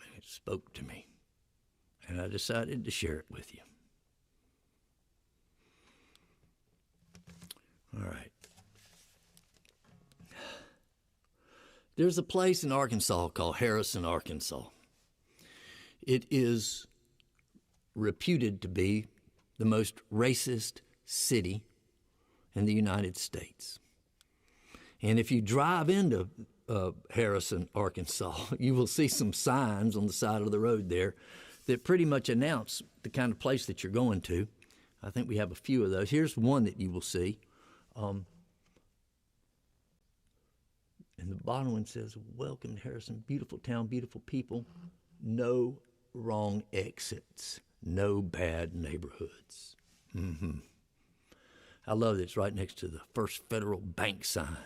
and it spoke to me, and I decided to share it with you. All right. There's a place in Arkansas called Harrison, Arkansas. It is reputed to be the most racist city in the United States. And if you drive into Harrison, Arkansas, you will see some signs on the side of the road there that pretty much announce the kind of place that you're going to. I think we have a few of those. Here's one that you will see. And the bottom one says, "Welcome to Harrison, beautiful town, beautiful people. No wrong exits, no bad neighborhoods." Mm-hmm. I love that it's right next to the First Federal Bank sign.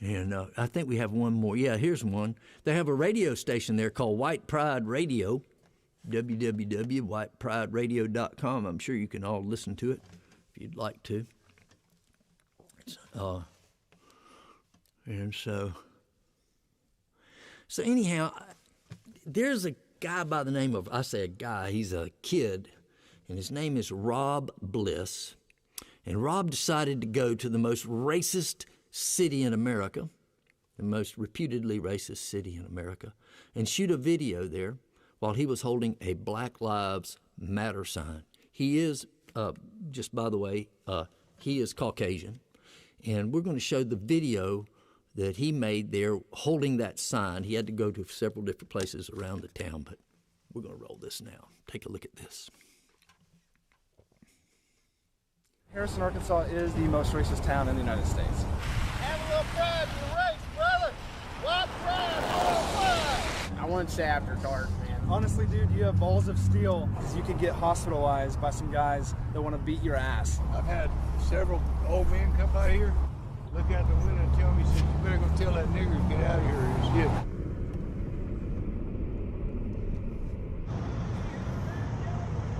And I think we have one more. Yeah, here's one. They have a radio station there called White Pride Radio, www.whiteprideradio.com. I'm sure you can all listen to it if you'd like to. And so anyhow, there's a guy by the name of, I say a guy, he's a kid, and his name is Rob Bliss. And Rob decided to go to the most racist city in America, the most reputedly racist city in America, and shoot a video there while he was holding a Black Lives Matter sign. He is, just by the way, he is Caucasian. And we're going to show the video that he made there holding that sign. He had to go to several different places around the town, but we're going to roll this now. Take a look at this. Harrison, Arkansas is the most racist town in the United States. Have a little pride in the race, brother. White pride, all pride. I wouldn't say after dark, man. Honestly, dude, you have balls of steel because you could get hospitalized by some guys that want to beat your ass. I've had several old men come by here, look out the window and tell me, said, "You better go tell that nigger to get out of here or he's hit."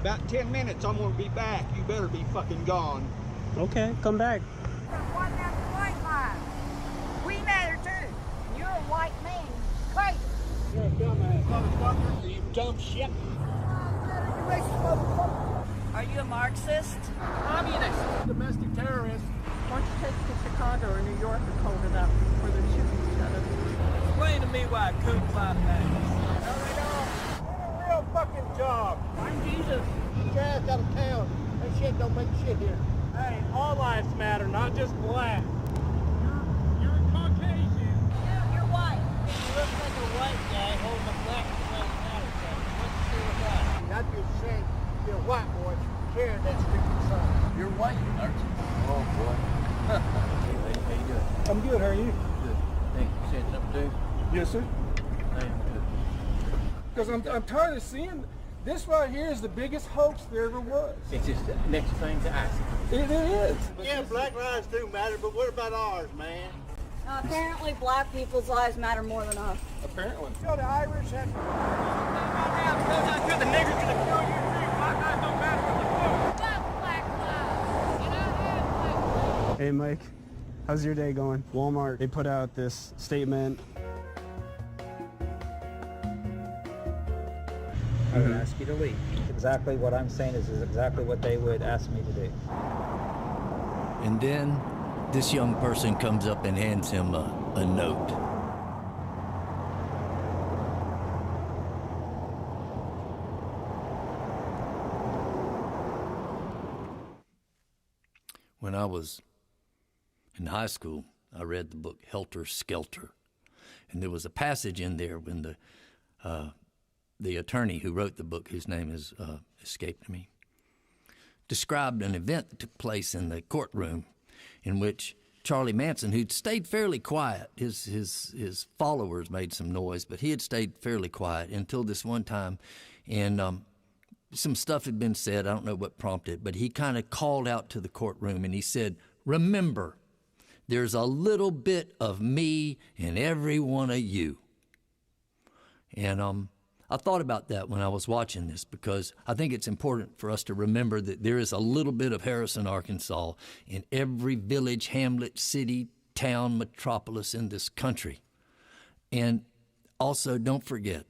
About 10 minutes, I'm gonna be back. You better be fucking gone. Okay, come back. What about the white line? We matter too. You're a white man. Crazy. You're a dumbass motherfucker. You dumb shit. Are you a Marxist? Communist. Domestic terrorist. Why don't you take it to Chicago or New York and hold it up where they're shooting each other? Explain to me why I couldn't find that. No, they don't. Do a real fucking job. I'm Jesus. Get your ass out of town. That shit don't make shit here. Hey, all lives matter, not just black. You're Caucasian. Yeah, you're white. You look like a white guy holding a black lives matter sign. What's the deal with that? I'd be ashamed to be a white boy carrying that stupid sign. You're white, aren't you? Oh, boy. Hey, how you doing? I'm good, how are you? Good. Thank you. Saying something to do? Yes, sir. I am good. Because I'm tired of seeing this right here is the biggest hoax there ever was. It's just the next thing to ask. It is. Yeah, black lives do matter, but what about ours, man? Apparently black people's lives matter more than us. Apparently. So the Irish have to... The niggers gonna kill you too. Black lives don't matter what the fuck. Fuck black lives. And I have Hey, Mike. How's your day going? Walmart, they put out this statement. I would ask you to leave. Exactly what I'm saying is exactly what they would ask me to do. And then this young person comes up and hands him a note. When I was in high school, I read the book Helter Skelter. And there was a passage in there when the attorney who wrote the book, whose name has escaped me, described an event that took place in the courtroom in which Charlie Manson, who'd stayed fairly quiet, his followers made some noise, but he had stayed fairly quiet until this one time, and some stuff had been said. I don't know what prompted, but he kind of called out to the courtroom and he said, "Remember, there's a little bit of me in every one of you." And I thought about that when I was watching this, because I think it's important for us to remember that there is a little bit of Harrison, Arkansas in every village, hamlet, city, town, metropolis in this country. And also, don't forget,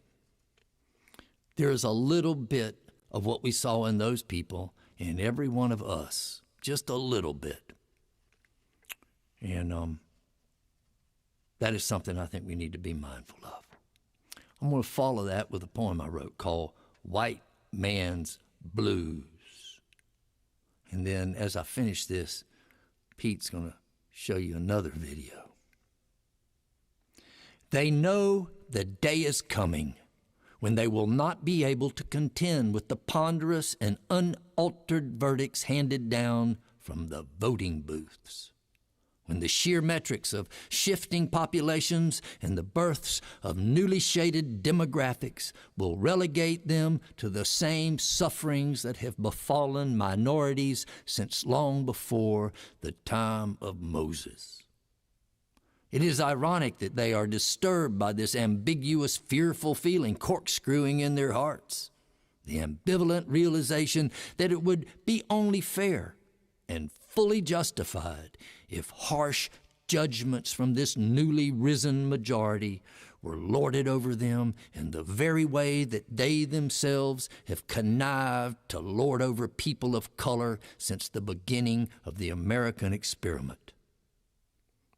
there is a little bit of what we saw in those people in every one of us, just a little bit. And that is something I think we need to be mindful of. I'm going to follow that with a poem I wrote called White Man's Blues. And then as I finish this, Pete's going to show you another video. They know the day is coming when they will not be able to contend with the ponderous and unaltered verdicts handed down from the voting booths, when the sheer metrics of shifting populations and the births of newly shaded demographics will relegate them to the same sufferings that have befallen minorities since long before the time of Moses. It is ironic that they are disturbed by this ambiguous, fearful feeling corkscrewing in their hearts, the ambivalent realization that it would be only fair and fully justified if harsh judgments from this newly risen majority were lorded over them in the very way that they themselves have connived to lord over people of color since the beginning of the American experiment.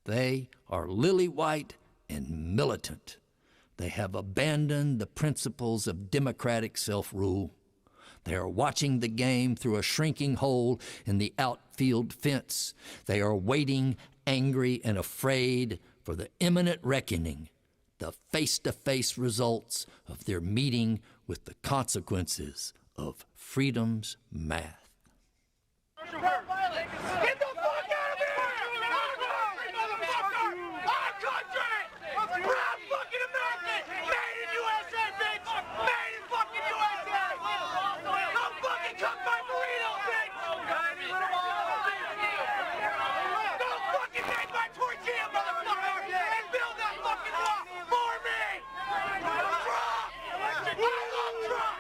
They are lily white and militant. They have abandoned the principles of democratic self-rule. They are watching the game through a shrinking hole in the outfield fence. They are waiting, angry and afraid, for the imminent reckoning, the face-to-face results of their meeting with the consequences of freedom's math. Get the fuck out of here! Motherfucker! Our country! Proud fucking American! Made in USA, bitch! Made in fucking USA! I'll fucking cook my burritos, bitch! Don't fucking make my tortilla, motherfucker! And build that fucking wall for me! Trump! I love Trump!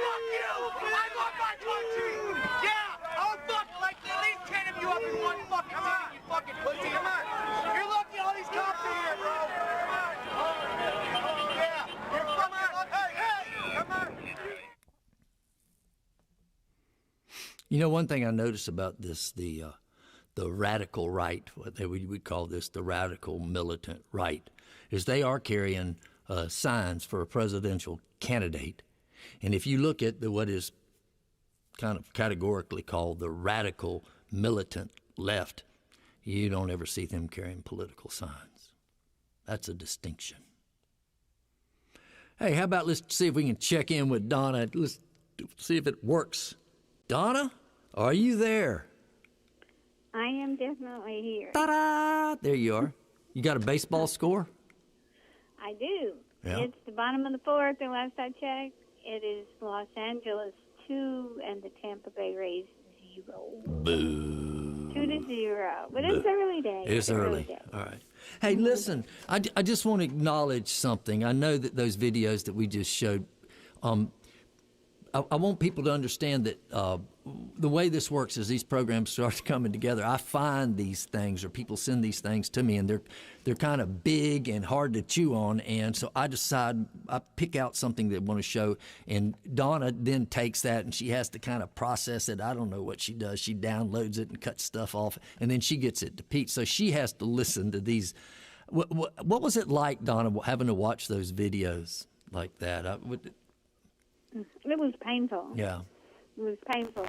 Fuck you! I love my country! Yeah! I'll fuck like at least 10 of you up in one fucking city, you fucking pussy! Come on! You're lucky all these cops are here, bro! Yeah! You're fucking lucky! Hey! Come on! You know, one thing I noticed about this, the radical right, what we would call this the radical militant right, is they are carrying signs for a presidential candidate. And if you look at what is kind of categorically called the radical militant left, you don't ever see them carrying political signs. That's a distinction. Hey, how about let's see if we can check in with Donna. Let's see if it works. Donna, are you there? I am definitely here. Ta-da! There you are. You got a baseball score? I do. Yeah. It's the bottom of the fourth, and last I checked, it is Los Angeles 2 and the Tampa Bay Rays 0. Boo. 2-0. But it's early days. It's early. Days. All right. Hey, listen, I just want to acknowledge something. I know that those videos that we just showed, I want people to understand that the way this works is these programs start coming together. I find these things, or people send these things to me, and they're kind of big and hard to chew on. And so I decide, I pick out something that I want to show, and Donna then takes that and she has to kind of process it. I don't know what she does. She downloads it and cuts stuff off, and then she gets it to Pete. So she has to listen to these. What was it like, Donna, having to watch those videos like that? It was painful. Yeah. It was painful.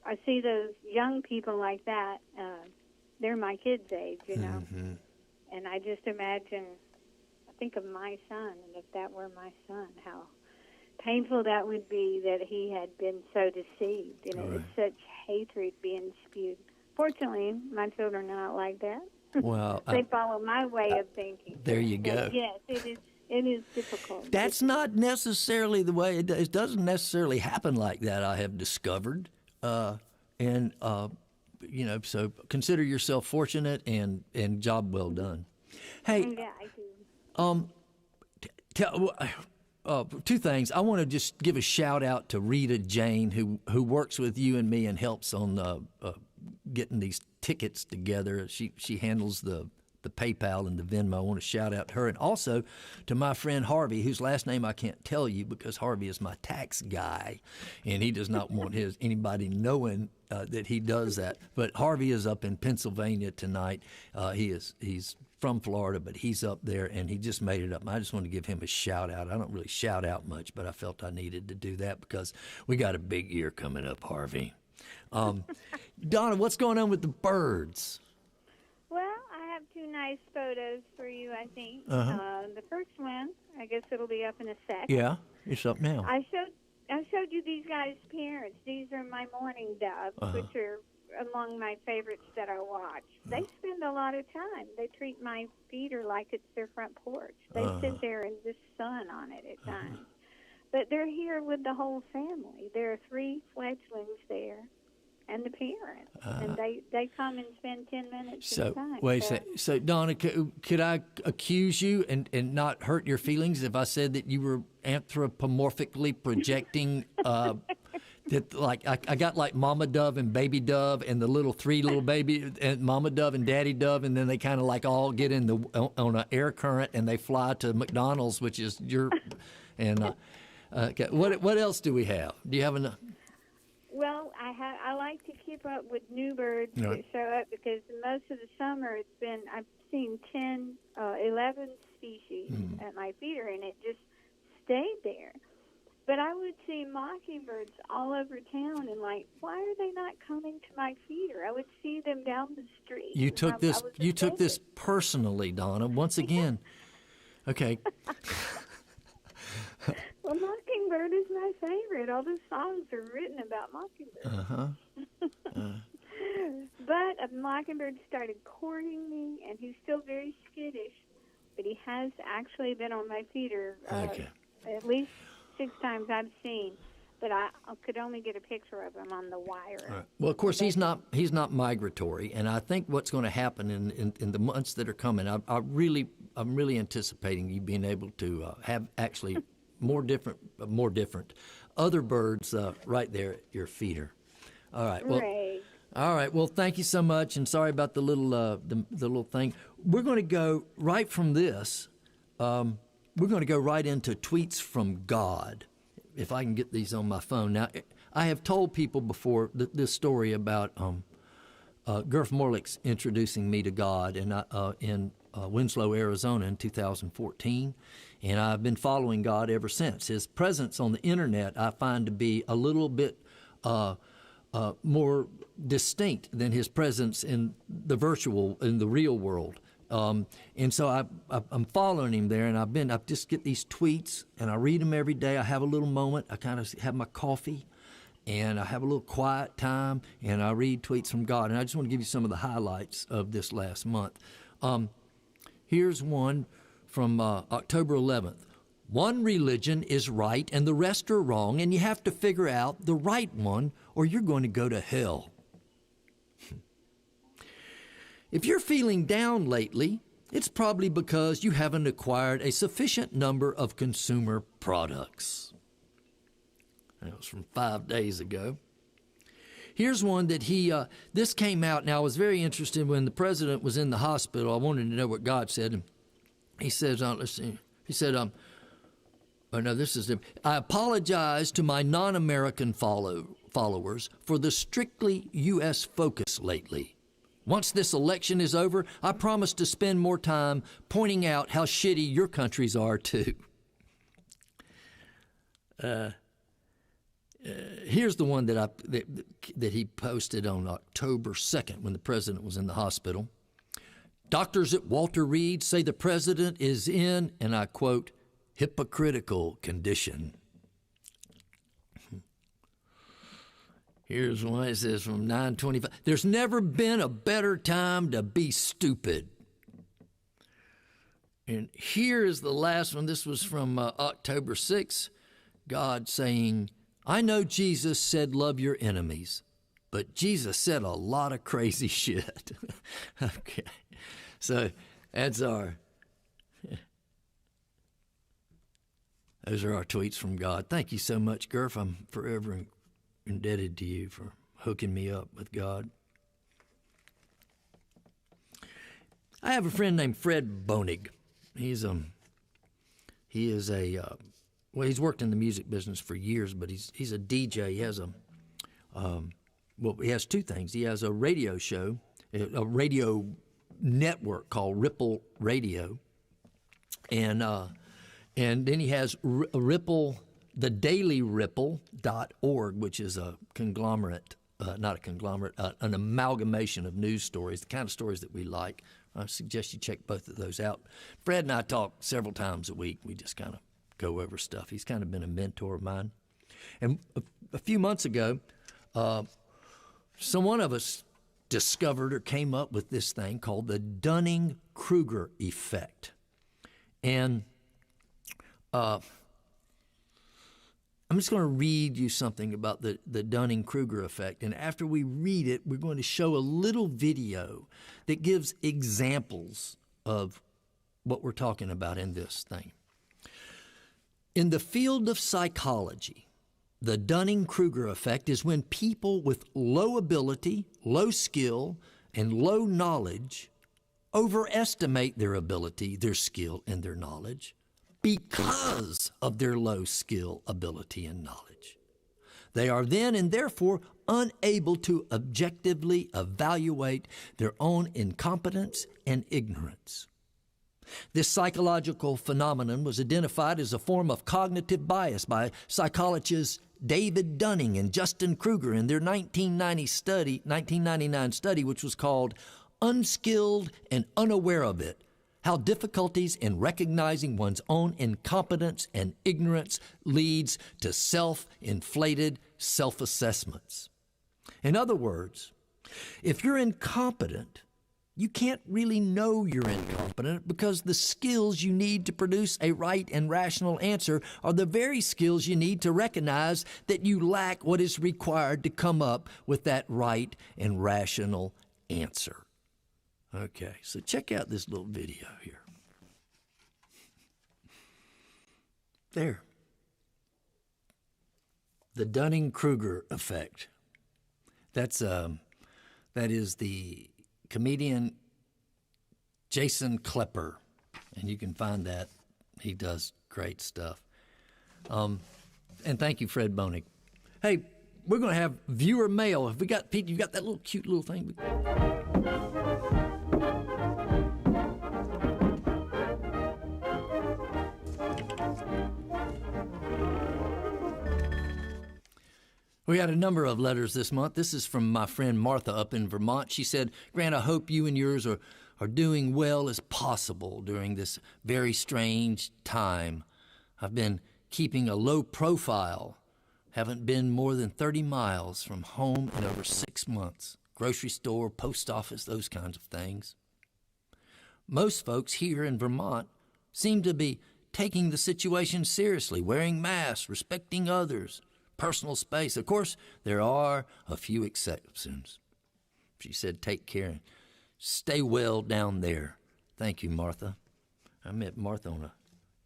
I see those young people like that. They're my kids' age, you know. Mm-hmm. And I just imagine, I think of my son, and if that were my son, how painful that would be that he had been so deceived. You know, Right. it's such hatred being spewed. Fortunately, my children are not like that. Well, They follow my way of thinking. there you go. But yes, it is difficult. That's not necessarily the way it doesn't necessarily happen like that, I have discovered. You know, so consider yourself fortunate and job well done. Hey, Yeah, I do. two things. I want to just give a shout out to Rita Jane, who works with you and me and helps on getting these tickets together. She handles the PayPal and the Venmo. I want to shout out to her, and also to my friend Harvey, whose last name I can't tell you because Harvey is my tax guy, and he does not want anybody knowing that he does that. But Harvey is up in Pennsylvania tonight. He's from Florida, but he's up there, and he just made it up. I just want to give him a shout out. I don't really shout out much, but I felt I needed to do that because we got a big year coming up, Harvey. Donna, what's going on with the birds? Well, I have two nice photos for you, I think. The first one, I guess it'll be up in a sec. Yeah, it's up now. I showed you these guys' parents. These are my mourning doves, which are among my favorites that I watch. They spend a lot of time. They treat my feeder like it's their front porch. They sit there in the sun on it at times. But they're here with the whole family. There are 3 fledglings there and the parents. And they come and spend 10 minutes at a time. Wait a second. So, Donna, could I accuse you and not hurt your feelings if I said that you were anthropomorphically projecting that, like, I got like Mama Dove and Baby Dove and the little 3 little baby and Mama Dove and Daddy Dove, and then they kind of like all get in on an air current and they fly to McDonald's, which is your and okay. What else do we have? Do you have enough? Well, I like to keep up with new birds that show up because most of the summer I've seen 11 species at my feeder, and it just stayed there. But I would see mockingbirds all over town, and like, why are they not coming to my feeder? I would see them down the street. You took this. You took this personally, Donna. Once again, okay. Well, mockingbird is my favorite. All the songs are written about mockingbird. But a mockingbird started courting me, and he's still very skittish. But he has actually been on my feeder at least 6 times I've seen. But I could only get a picture of him on the wire. Right. Well, of course, he's not migratory, and I think what's going to happen in the months that are coming, I'm really anticipating you being able to have actually more different other birds right there at your feeder. All right. Well, Great. All right. Well, thank you so much, and sorry about the little thing. We're going to go right from this. We're going to go right into tweets from God. If I can get these on my phone. Now, I have told people before this story about Gurf Morlick's introducing me to God in Winslow, Arizona in 2014, and I've been following God ever since. His presence on the internet I find to be a little bit more distinct than his presence in the real world. And so I'm following him there, and I just get these tweets, and I read them every day. I have a little moment. I kind of have my coffee, and I have a little quiet time, and I read tweets from God. And I just want to give you some of the highlights of this last month. Here's one from October 11th. One religion is right, and the rest are wrong, and you have to figure out the right one, or you're going to go to hell. If you're feeling down lately, it's probably because you haven't acquired a sufficient number of consumer products. That was from 5 days ago. Here's one that this came out. Now, I was very interested when the president was in the hospital. I wanted to know what God said. He says, let's see. He said, I apologize to my non-American followers for the strictly U.S. focus lately. Once this election is over, I promise to spend more time pointing out how shitty your countries are, too. Here's the one that he posted on October 2nd when the president was in the hospital. Doctors at Walter Reed say the president is in, and I quote, hypocritical condition. Here's one. It says from 9/25. There's never been a better time to be stupid. And here's the last one. This was from October 6th. God saying, I know Jesus said love your enemies, but Jesus said a lot of crazy shit. Okay. So that's our... Those are our tweets from God. Thank you so much, Gurf. I'm forever indebted to you for hooking me up with God. I have a friend named Fred Bonig. He's worked in the music business for years, but he's a DJ. He has he has two things. He has a radio show, a radio network called Ripple Radio, and then he has Ripple, the Daily Ripple.org, which is a conglomerate, not a conglomerate, an amalgamation of news stories, the kind of stories that we like. I suggest you check both of those out. Fred and I talk several times a week. We just kind of go over stuff. He's kind of been a mentor of mine. And a few months ago, one of us discovered or came up with this thing called the Dunning-Kruger effect. And I'm just going to read you something about the Dunning-Kruger effect. And after we read it, we're going to show a little video that gives examples of what we're talking about in this thing. In the field of psychology, the Dunning-Kruger effect is when people with low ability, low skill, and low knowledge overestimate their ability, their skill, and their knowledge because of their low skill, ability, and knowledge. They are then and therefore unable to objectively evaluate their own incompetence and ignorance. This psychological phenomenon was identified as a form of cognitive bias by psychologists David Dunning and Justin Kruger in their 1999 study, which was called Unskilled and Unaware of It: How Difficulties in Recognizing One's Own Incompetence and Ignorance Leads to Self-Inflated Self-Assessments. In other words, if you're incompetent, you can't really know you're incompetent because the skills you need to produce a right and rational answer are the very skills you need to recognize that you lack what is required to come up with that right and rational answer. Okay, so check out this little video here. There. The Dunning-Kruger effect. That is the comedian Jason Klepper, and you can find that. He does great stuff. And thank you, Fred Bonig. Hey, we're going to have viewer mail. Have we got Pete? You got that little cute little thing? We had a number of letters this month. This is from my friend Martha up in Vermont. She said, Grant, I hope you and yours are doing well as possible during this very strange time. I've been keeping a low profile. Haven't been more than 30 miles from home in over 6 months. Grocery store, post office, those kinds of things. Most folks here in Vermont seem to be taking the situation seriously, wearing masks, respecting others, personal space. Of course, there are a few exceptions. She said, take care and stay well down there. Thank you, Martha. I met Martha on a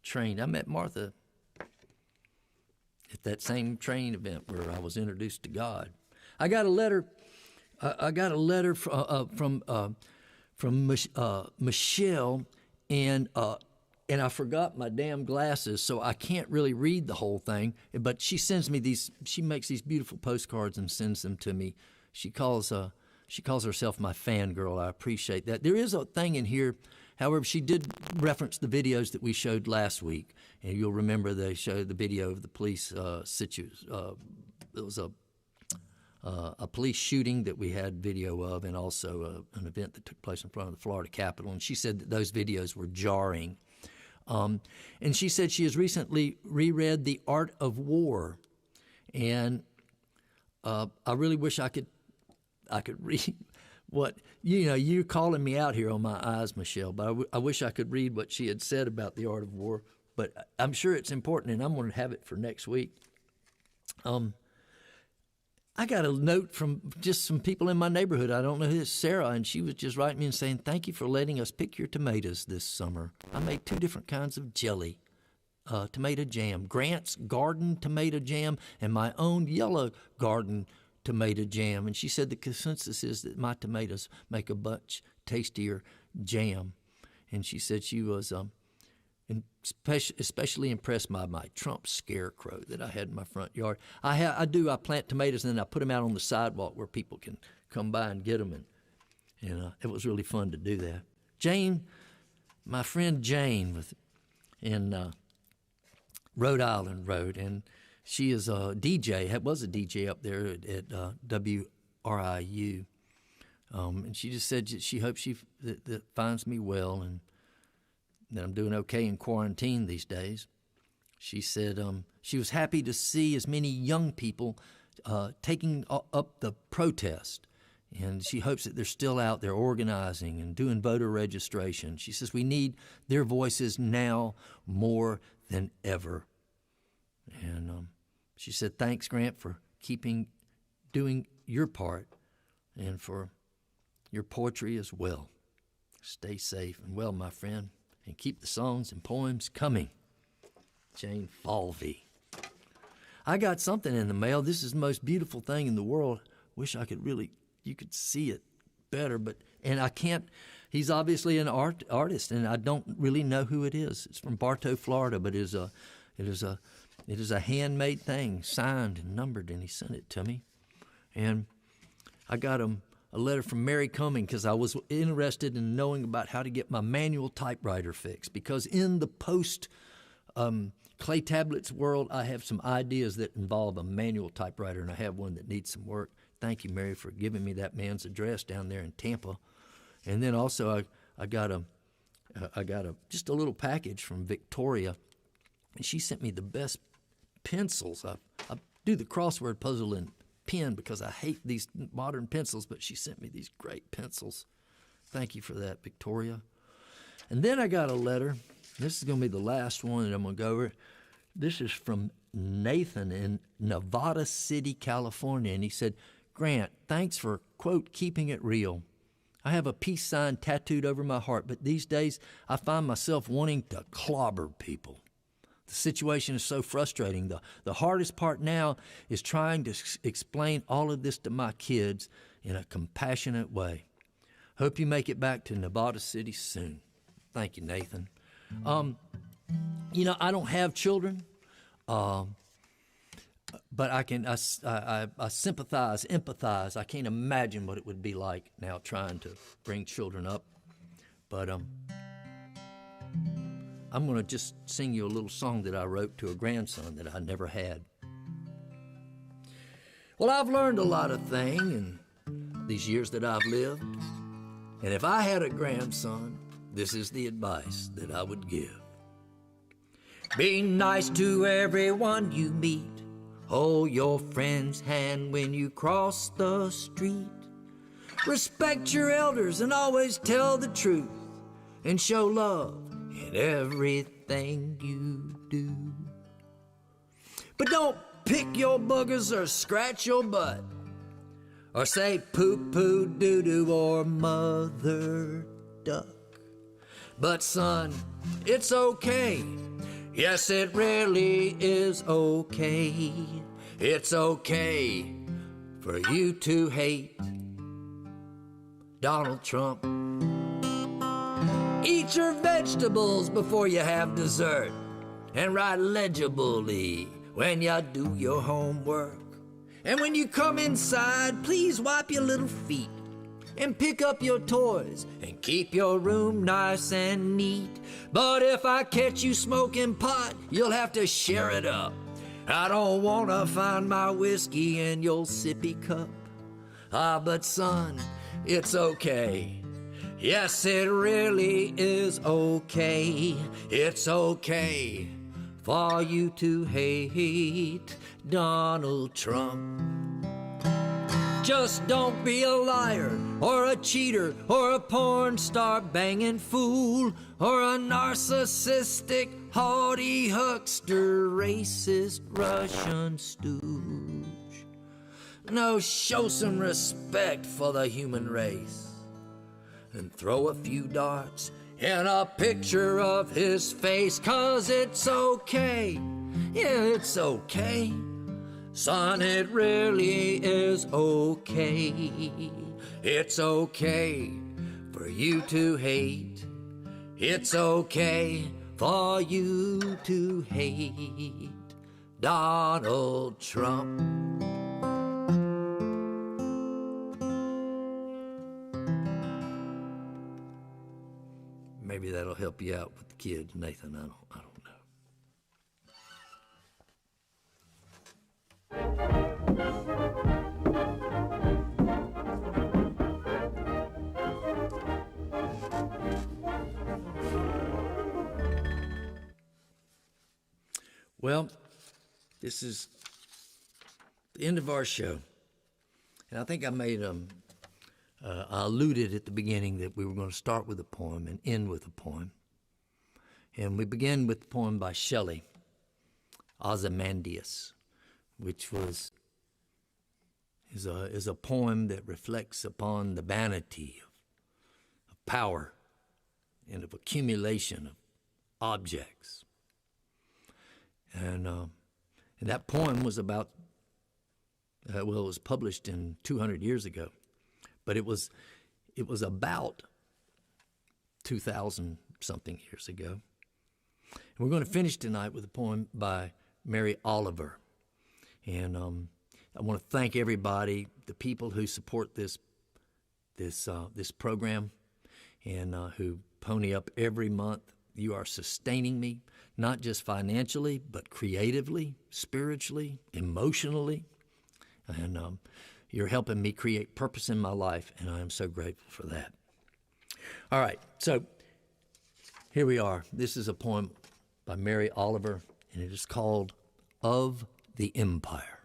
train. I met Martha at that same train event where I was introduced to God. I got a letter. From Michelle, and I forgot my damn glasses, so I can't really read the whole thing. But she sends me these. She makes these beautiful postcards and sends them to me. She calls herself my fangirl. I appreciate that. There is a thing in here. However, she did reference the videos that we showed last week, and you'll remember they showed the video of the police situation. It was a police shooting that we had video of, and also an event that took place in front of the Florida Capitol. And she said that those videos were jarring. And she said she has recently reread The Art of War, and I really wish I could read what, you're calling me out here on my eyes, Michelle, but I wish I could read what she had said about The Art of War, but I'm sure it's important, and I'm going to have it for next week. I got a note from just some people in my neighborhood. I don't know who it's Sarah, and she was just writing me and saying, thank you for letting us pick your tomatoes this summer. I made 2 different kinds of jelly. tomato jam, Grant's garden tomato jam, and my own yellow garden tomato jam. And she said the consensus is that my tomatoes make a much tastier jam. And she said she was especially impressed by my Trump scarecrow that I had in my front yard. I plant tomatoes and then I put them out on the sidewalk where people can come by and get them. And it was really fun to do that. Jane, my friend Jane in Rhode Island Road, and she is a DJ, was a DJ up there at WRIU. And she just said she hopes that finds me well and that I'm doing okay in quarantine these days. She said she was happy to see as many young people taking up the protest. And she hopes that they're still out there organizing and doing voter registration. She says we need their voices now more than ever. And she said, thanks, Grant, for doing your part and for your poetry as well. Stay safe and well, my friend, and keep the songs and poems coming. Jane Falvey. I got something in the mail. This is the most beautiful thing in the world. Wish you could see it better, and I can't. He's obviously an artist, and I don't really know who it is. It's from Bartow, Florida, but it is a handmade thing, signed and numbered, and he sent it to me. And I got a letter from Mary Cumming because I was interested in knowing about how to get my manual typewriter fixed, because in the post clay tablets world, I have some ideas that involve a manual typewriter, and I have one that needs some work. Thank you, Mary, for giving me that man's address down there in Tampa. And then also I got just a little package from Victoria, and she sent me the best pencils. I do the crossword puzzle in pen because I hate these modern pencils, but she sent me these great pencils. Thank you for that, Victoria. And then I got a letter. This is going to be the last one that I'm going to go over. This is from Nathan in Nevada City, California, and he said, Grant, thanks for, quote, keeping it real. I have a peace sign tattooed over my heart, but these days I find myself wanting to clobber people. The situation is so frustrating. The hardest part now is trying to explain all of this to my kids in a compassionate way. Hope you make it back to Nevada City soon. Thank you, Nathan. I don't have children. But I sympathize, empathize. I can't imagine what it would be like now trying to bring children up. But I'm going to just sing you a little song that I wrote to a grandson that I never had. Well, I've learned a lot of things in these years that I've lived. And if I had a grandson, this is the advice that I would give. Be nice to everyone you meet. Hold your friend's hand when you cross the street. Respect your elders and always tell the truth. And show love in everything you do. But don't pick your boogers or scratch your butt. Or say poo-poo, doo-doo, or mother duck. But son, it's okay. Yes, it really is okay. It's okay for you to hate Donald Trump. Eat your vegetables before you have dessert, and write legibly when you do your homework. And when you come inside, please wipe your little feet and pick up your toys and keep your room nice and neat. But if I catch you smoking pot, you'll have to share it up. I don't want to find my whiskey in your sippy cup. But son, it's okay. Yes, it really is okay. It's okay for you to hate Donald Trump. Just don't be a liar, or a cheater, or a porn star banging fool, or a narcissistic, haughty huckster, racist Russian stooge. No, show some respect for the human race, and throw a few darts in a picture of his face, 'cause it's okay, yeah, it's okay. Son, it really is okay. It's okay for you to hate. It's okay for you to hate Donald Trump. Maybe that'll help you out with the kids, Nathan. I don't know. Well, this is the end of our show. And I think I made I alluded at the beginning that we were going to start with a poem and end with a poem. And we begin with the poem by Shelley, Ozymandias, which is a poem that reflects upon the vanity of power and of accumulation of objects. And that poem was about, it was published in 200 years ago, but it was about 2,000 something years ago. And we're going to finish tonight with a poem by Mary Oliver. And I want to thank everybody, the people who support this program and who pony up every month. You are sustaining me, not just financially, but creatively, spiritually, emotionally. And you're helping me create purpose in my life, and I am so grateful for that. All right, so here we are. This is a poem by Mary Oliver, and it is called Of the Empire.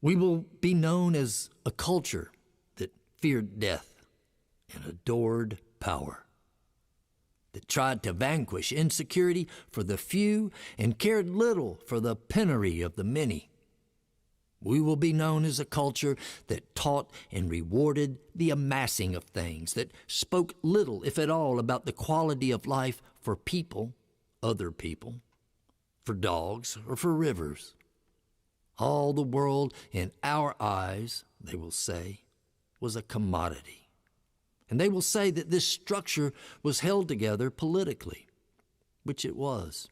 We will be known as a culture that feared death and adored power, that tried to vanquish insecurity for the few and cared little for the penury of the many. We will be known as a culture that taught and rewarded the amassing of things, that spoke little, if at all, about the quality of life for people, other people, for dogs, or for rivers. All the world in our eyes, they will say, was a commodity. And they will say that this structure was held together politically, which it was.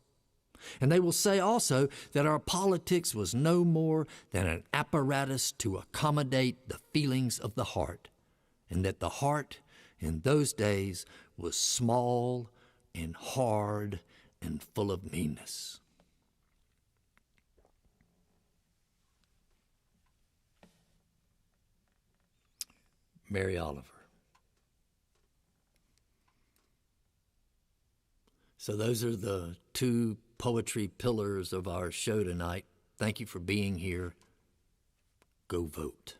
And they will say also that our politics was no more than an apparatus to accommodate the feelings of the heart, and that the heart in those days was small and hard and full of meanness. Mary Oliver. So those are the two poetry pillars of our show tonight. Thank you for being here. Go vote.